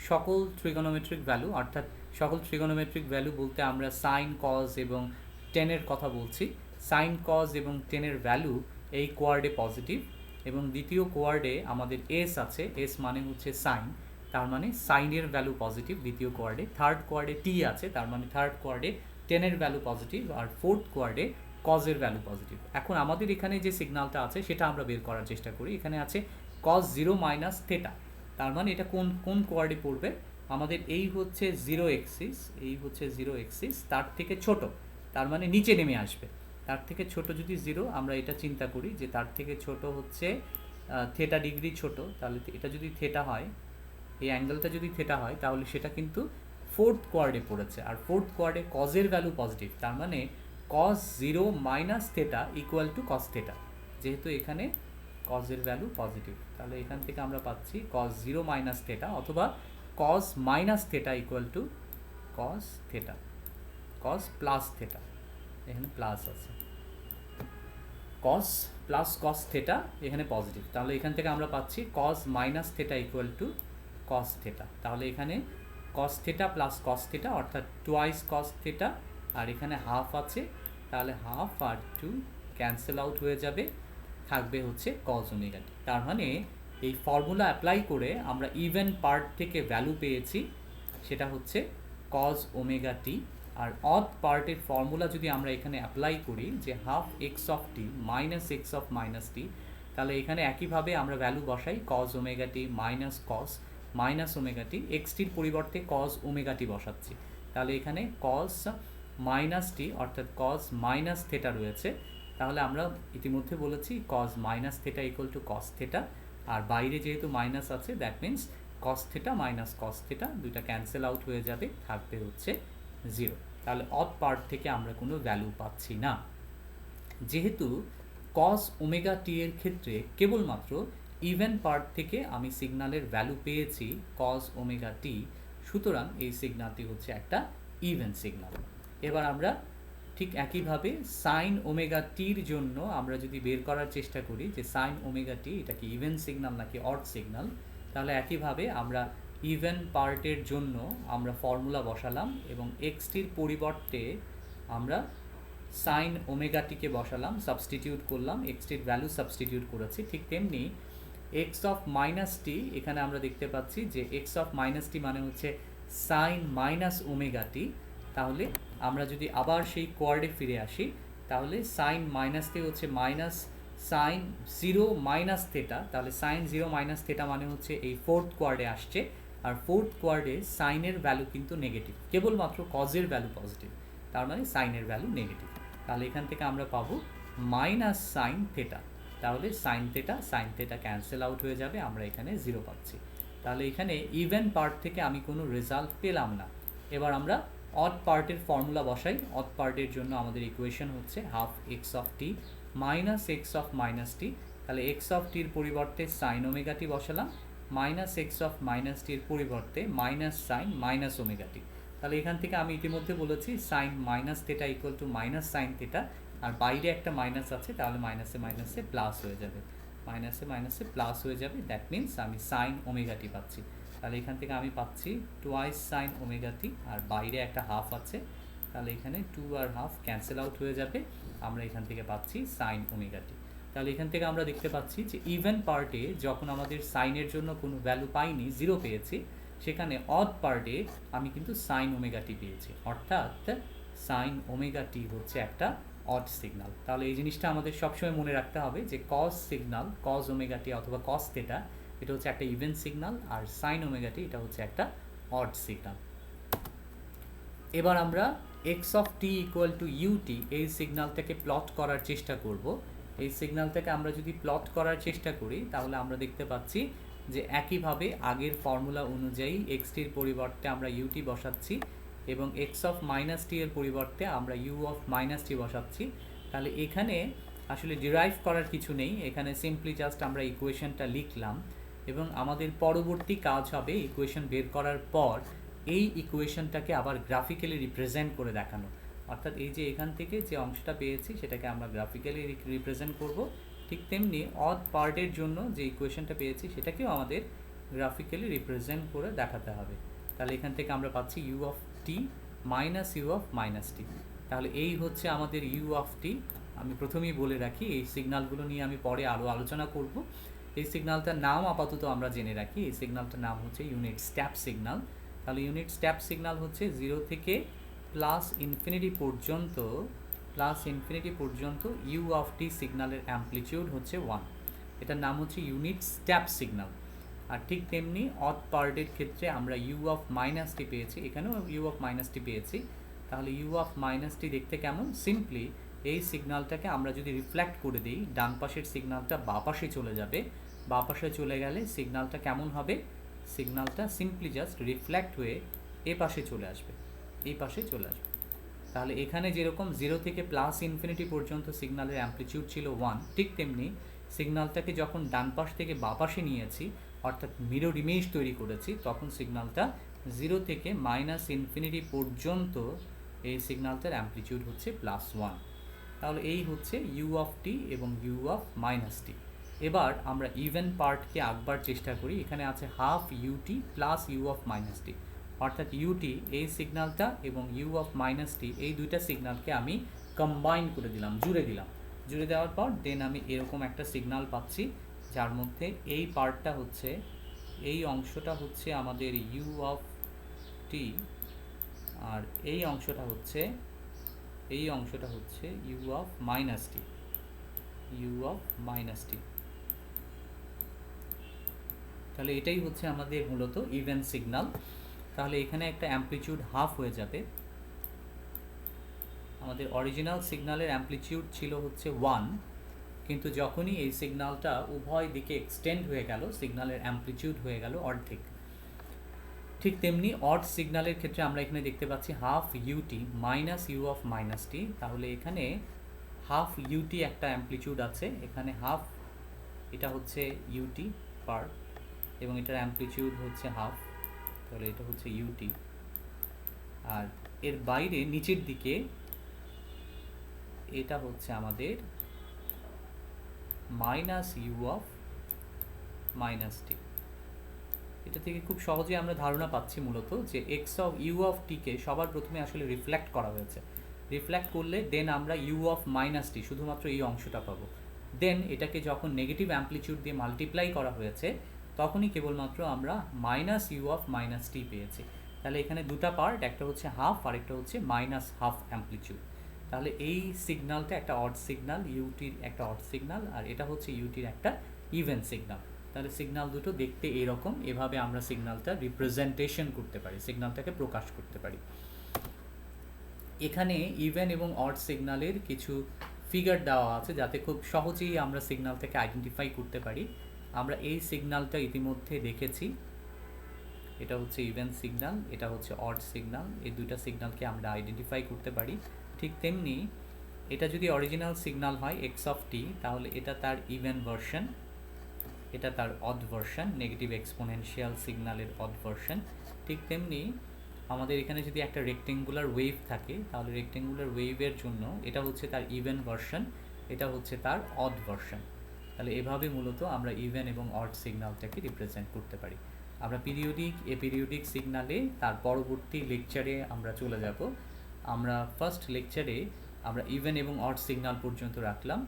সকল ট্রিগোনোমেট্রিক ভ্যালু, অর্থাৎ সকল ট্রিগোনোমেট্রিক ভ্যালু বলতে আমরা সাইন, কজ এবং টেনের কথা বলছি। সাইন, কজ এবং টেনের ভ্যালু এই কোয়ার্ডে পজিটিভ, এবং দ্বিতীয় কোয়ার্ডে আমাদের এস আছে, এস মানে হচ্ছে সাইন, তার মানে সাইনের ভ্যালু পজিটিভ দ্বিতীয় কোয়ার্ডে। থার্ড কোয়ার্ডে টি আছে, তার মানে থার্ড কোয়ার্ডে টেনের ভ্যালু পজিটিভ, আর ফোর্থ কোয়ার্ডে কজের ভ্যালু পজিটিভ। এখন আমাদের এখানে যে সিগন্যালটা আছে সেটা আমরা বের করার চেষ্টা করি। এখানে আছে কজ 0 মাইনাস থেটা, তার মানে এটা কোন কোয়ার্ডে পড়বে? আমাদের এই হচ্ছে জিরো এক্সিস, এই হচ্ছে জিরো এক্সিস, তার থেকে ছোট, তার মানে নিচে নেমে আসবে। তার থেকে ছোট যদি জিরো, আমরা এটা চিন্তা করি যে তার থেকে ছোট হচ্ছে থেটা ডিগ্রি ছোট, তাহলে এটা যদি থেটা হয়, এই অ্যাঙ্গেলটা যদি থেটা হয়, তাহলে সেটা কিন্তু ফোর্থ কোয়ার্ডে পড়েছে, আর ফোর্থ কোয়ার্ডে কজের ভ্যালু পজিটিভ, তার মানে cos zero minus theta equal to cos theta. যেহেতু এখানে কজের ভ্যালু পজিটিভ, তাহলে এখান থেকে আমরা পাচ্ছি কজ জিরো মাইনাস থেটা, অথবা cos minus theta equal to cos theta, cos plus theta, এখানে প্লাস আছে, কস প্লাস কস থেটা এখানে পজিটিভ, তাহলে এখান থেকে আমরা পাচ্ছি cos minus theta equal to cos theta. তাহলে এখানে cos theta plus cos theta অর্থাৎ টুয়াইস কস থেটা, আর এখানে হাফ আছে, তাহলে হাফ আর টু ক্যান্সেল আউট হয়ে যাবে, থাকবে হচ্ছে কজ ওমেগা টি। তার মানে এই ফর্মুলা অ্যাপ্লাই করে আমরা ইভেন পার্ট থেকে ভ্যালু পেয়েছি, সেটা হচ্ছে কজ ওমেগা টি। আর অড পার্টের ফর্মুলা যদি আমরা এখানে অ্যাপ্লাই করি যে half x of t minus x of minus t, তাহলে এখানে একইভাবে আমরা ভ্যালু বসাই cos omega t minus cos minus omega t, এক্সটির পরিবর্তে কজ ওমেগা টি বসাচ্ছি, তাহলে এখানে কজ মাইনাস টি অর্থাৎ কজ মাইনাস থেটা রয়েছে। তাহলে আমরা ইতিমধ্যে বলেছি cos minus theta equal to cos theta, আর বাইরে যেহেতু মাইনাস আছে that means cos theta minus cos theta দুইটা ক্যান্সেল আউট হয়ে যাবে, থাকবে হচ্ছে জিরো। তাহলে অড পার্ট থেকে আমরা কোনো ভ্যালু পাচ্ছি না। যেহেতু কস ওমেগা টি এর ক্ষেত্রে কেবলমাত্র ইভেন পার্ট থেকে আমি সিগন্যালের ভ্যালু পেয়েছি কস ওমেগা টি, সুতরাং এই সিগন্যালটি হচ্ছে একটা ইভেন সিগন্যাল। এবার আমরা ঠিক একইভাবে সাইন ওমেগা টির জন্য আমরা যদি বের করার চেষ্টা করি যে সাইন ওমেগা টি এটা কি ইভেন সিগন্যাল নাকি অড সিগন্যাল, তাহলে একইভাবে আমরা ইভেন পার্টের জন্য আমরা ফর্মুলা বসালাম এবং এক্সটির পরিবর্তে আমরা সাইন ওমেগা টিকে বসালাম, সাবস্টিটিউট করলাম, এক্সটির ভ্যালু সাবস্টিটিউট করেছি। ঠিক তেমনি এক্স অফ মাইনাস টি, এখানে আমরা দেখতে পাচ্ছি যে এক্স অফ মাইনাস টি মানে হচ্ছে সাইন মাইনাস ওমেগা টি। তাহলে আমরা যদি আবার সেই কোয়ার্ডে ফিরে আসি, তাহলে সাইন মাইনাস টি হচ্ছে minus sine zero minus theta, তাহলে সাইন জিরো মাইনাস থেটা মানে হচ্ছে এই ফোর্থ কোয়ার্ডে আসছে, আর ফোর্থ কোয়ার্ডে সাইনের ভ্যালু কিন্তু নেগেটিভ, কেবলমাত্র কজের ভ্যালু পজিটিভ, তার মানে সাইনের ভ্যালু নেগেটিভ। তাহলে এখান থেকে আমরা পাবো মাইনাস সাইন থেটা, তাহলে সাইন থেটা ক্যান্সেল আউট হয়ে যাবে, আমরা এখানে জিরো পাচ্ছি। তাহলে এখানে ইভেন পার্ট থেকে আমি কোনো রেজাল্ট পেলাম না। এবার আমরা অড পার্টের ফর্মুলা বসাই। অড পার্টের জন্য আমাদের ইকুয়েশন হচ্ছে half x of t minus x of minus t, তাহলে এক্স অফ টির পরিবর্তে সাইন ওমেগা টি বসালাম, মাইনাস এক্স অফ মাইনাস টির পরিবর্তে minus sine minus omega t. তাহলে এখান থেকে আমি ইতিমধ্যে বলেছি sine minus theta equal to minus sine theta, আর বাইরে একটা মাইনাস আছে, তাহলে মাইনাসে মাইনাসে প্লাস হয়ে যাবে, মাইনাসে মাইনাসে প্লাস হয়ে যাবে, দ্যাট মিনস আমি সাইন ওমেগা টি পাচ্ছি। তাহলে এখান থেকে আমি পাচ্ছি টুয়াইস সাইন ওমেগা টি, আর বাইরে একটা হাফ আছে, তাহলে এখানে টু আর হাফ ক্যান্সেল আউট হয়ে যাবে, আমরা এখান থেকে পাচ্ছি সাইন ওমেগা টি। তাহলে এখান থেকে আমরা দেখতে পাচ্ছি যে ইভেন পার্টে যখন আমাদের সাইনের জন্য কোনো ভ্যালু পাইনি, জিরো পেয়েছি, সেখানে অড পার্টে আমি কিন্তু সাইন ওমেগা টি পেয়েছি, অর্থাৎ সাইন ওমেগা টি হচ্ছে একটা অড সিগন্যাল। তাহলে এই জিনিসটা আমাদের সবসময় মনে রাখতে হবে যে cos signal, cos omega t অথবা কস থেটা, এটা হচ্ছে একটা ইভেন সিগন্যাল, আর সাইন ওমেগা টি এটা হচ্ছে একটা অড সিগন্যাল। এবার আমরা x of t equal to u t এই সিগন্যালটাকে প্লট করার চেষ্টা করব। এই সিগন্যালটাকে আমরা যদি প্লট করার চেষ্টা করি, তাহলে আমরা দেখতে পাচ্ছি যে একইভাবে আগের ফর্মুলা অনুযায়ী এক্সটির পরিবর্তে আমরা ইউটি বসাচ্ছি এবং এক্স অফ মাইনাস টি এর পরিবর্তে আমরা ইউ অফ মাইনাস টি বসাচ্ছি। তাহলে এখানে আসলে ডিরাইভ করার কিছু নেই, এখানে সিম্পলি জাস্ট আমরা ইকুয়েশনটা লিখলাম এবং আমাদের পরবর্তী কাজ হবে ইকুয়েশন বের করার পর এই ইকুয়েশনটাকে আবার গ্রাফিক্যালি রিপ্রেজেন্ট করে দেখানো, অর্থাৎ এই যে এখান থেকে যে অংশটা পেয়েছি সেটাকে আমরা গ্রাফিক্যালি রিপ্রেজেন্ট করব। ঠিক তেমনি অড পার্টের জন্য যে ইকুয়েশনটা পেয়েছি সেটাকেও আমাদের গ্রাফিক্যালি রিপ্রেজেন্ট করে দেখাতে হবে। তাহলে এখান থেকে আমরা পাচ্ছি u of t minus u of minus t. তাহলে এই হচ্ছে আমাদের ইউ অফ টি। আমি প্রথমেই বলে রাখি এই সিগন্যালগুলো নিয়ে আমি পরে আরও আলোচনা করব। এই সিগন্যালটার নাম আপাতত আমরা জেনে রাখি, এই সিগন্যালটার নাম হচ্ছে ইউনিট স্টেপ সিগন্যাল। তাহলে ইউনিট স্টেপ সিগন্যাল হচ্ছে জিরো থেকে প্লাস ইনফিনিটি পর্যন্ত ইউ অফ টি সিগন্যালের অ্যাম্পলিটিউড হচ্ছে 1, এটার নাম হচ্ছে ইউনিট স্টেপ সিগন্যাল। আর ঠিক তেমনি অড পার্টের ক্ষেত্রে আমরা ইউ অফ মাইনাস টি পেয়েছি, এখানেও ইউ অফ মাইনাস টি পেয়েছি। তাহলে ইউ অফ মাইনাস টি দেখতে কেমন? সিম্পলি এই সিগন্যালটাকে আমরা যদি রিফ্লেক্ট করে দিই, ডান পাশের সিগন্যালটা বাঁ পাশে চলে যাবে, বাঁ পাশে চলে গেলে সিগন্যালটা কেমন হবে? সিগন্যালটা সিম্পলি জাস্ট রিফ্লেক্ট হয়ে এ পাশে চলে আসবে, এই পাশে চলে আসবে। তাহলে এখানে যেরকম 0 থেকে প্লাস ইনফিনিটি পর্যন্ত সিগন্যালের অ্যামপ্লিটিউড ছিল 1, ঠিক তেমনি সিগন্যালটাকে যখন ডান পাশ থেকে বাঁ পাশে নিয়েছি, অর্থাৎ মিরর ইমেজ তৈরি করেছি, তখন সিগন্যালটা 0 থেকে মাইনাস ইনফিনিটি পর্যন্ত এই সিগন্যালটার অ্যামপ্লিটিউড হচ্ছে +1। তাহলে এই হচ্ছে ইউ অফ টি এবং ইউ অফ মাইনাস টি। এবার আমরা ইভেন পার্টকে আঁকবার চেষ্টা করি। এখানে আছে half u t plus u of minus t, অর্থাৎ ইউটি এই সিগন্যালটা এবং ইউ অফ মাইনাস টি এই দুইটা সিগন্যালকে আমি কম্বাইন করে দিলাম, জুড়ে দিলাম। জুড়ে দেওয়ার পর দেন আমি এরকম একটা সিগন্যাল পাচ্ছি, যার মধ্যে এই পার্টটা হচ্ছে, এই অংশটা হচ্ছে আমাদের ইউ অফ টি, আর এই অংশটা হচ্ছে u of minus t, u of minus t. তাহলে এটাই হচ্ছে আমাদের মূলত ইভেন সিগন্যাল। তাহলে এখানে একটা অ্যামপ্লিটিউড হাফ হয়ে যাবে। আমাদের অরিজিনাল সিগন্যালের অ্যামপ্লিটিউড ছিল হচ্ছে 1, কিন্তু যখনই এই সিগন্যালটা উভয় দিকে এক্সটেন্ড হয়ে গেল, সিগন্যালের অ্যামপ্লিটিউড হয়ে গেল অর্ধেক। ঠিক তেমনি অড সিগন্যালের ক্ষেত্রে আমরা এখানে দেখতে পাচ্ছি half u t minus u of minus t. তাহলে এখানে হাফ ইউটি একটা অ্যামপ্লিটিউড আছে, এখানে হাফ, এটা হচ্ছে ইউটি পার্ট এবং এটার অ্যামপ্লিটিউড হচ্ছে হাফ, তাহলে এটা হচ্ছে ইউটি। আর এর বাইরে নিচের দিকে এটা হচ্ছে আমাদের minus u of minus t. এটা থেকে খুব সহজে আমরা ধারণা পাচ্ছি মূলত যে এক্স অফ ইউ অফ টিকে সবার প্রথমে আসলে রিফ্লেক্ট করা হয়েছে। রিফ্লেক্ট করলে দেন আমরা ইউ অফ মাইনাস টি শুধুমাত্র এই অংশটা পাবো। দেন এটাকে যখন নেগেটিভ অ্যামপ্লিটিউড দিয়ে মাল্টিপ্লাই করা হয়েছে, তখনই কেবলমাত্র আমরা মাইনাস ইউ অফ মাইনাস টি পেয়েছি। তাহলে এখানে দুটা পার্ট, একটা হচ্ছে হাফ আর একটা হচ্ছে মাইনাস হাফ অ্যামপ্লিটিউড। তাহলে এই সিগন্যালটা একটা অড সিগন্যাল, ইউটির একটা অড সিগন্যাল, আর এটা হচ্ছে ইউটির একটা ইভেন সিগন্যাল। তাহলে সিগন্যাল দুটো দেখতে এরকম, এভাবে আমরা সিগন্যালটা রিপ্রেজেন্টেশন করতে পারি, সিগন্যালটাকে প্রকাশ করতে পারি। এখানে ইভেন এবং অড সিগন্যালের কিছু ফিগার দেওয়া আছে, যাতে খুব সহজেই আমরা সিগন্যালটাকে আইডেন্টিফাই করতে পারি। আমরা এই সিগন্যালটা ইতিমধ্যে দেখেছি, এটা হচ্ছে ইভেন সিগন্যাল, এটা হচ্ছে অড সিগন্যাল। এই দুইটা সিগন্যালকে আমরা আইডেন্টিফাই করতে পারি। ঠিক তেমনি এটা যদি অরিজিনাল সিগন্যাল হয় এক্স অফ টি, তাহলে এটা তার ইভেন ভার্সন, এটা তার অড ভার্সন, নেগেটিভ এক্সপোনেনশিয়াল সিগন্যালের অড ভার্সন। ঠিক তেমনি আমাদের এখানে যদি একটা রেক্টেঙ্গুলার ওয়েভ থাকে, তাহলে রেক্টেঙ্গুলার ওয়েভের জন্য এটা হচ্ছে তার ইভেন ভার্সন, এটা হচ্ছে তার অড ভার্সন। তাহলে এভাবে মূলত আমরা ইভেন এবং অড সিগন্যালটাকে রিপ্রেজেন্ট করতে পারি। আমরা পিরিয়ডিক, এপিরিয়ডিক সিগন্যালে তার পরবর্তী লেকচারে আমরা চলে যাব। আমরা ফার্স্ট লেকচারে আমরা ইভেন এবং অড সিগন্যাল পর্যন্ত রাখলাম।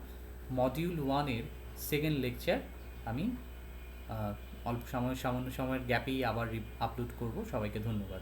মডিউল 1-এর সেকেন্ড লেকচার আমি সামান্য সময়ের গ্যাপেই আবার আপলোড করব। সবাইকে ধন্যবাদ।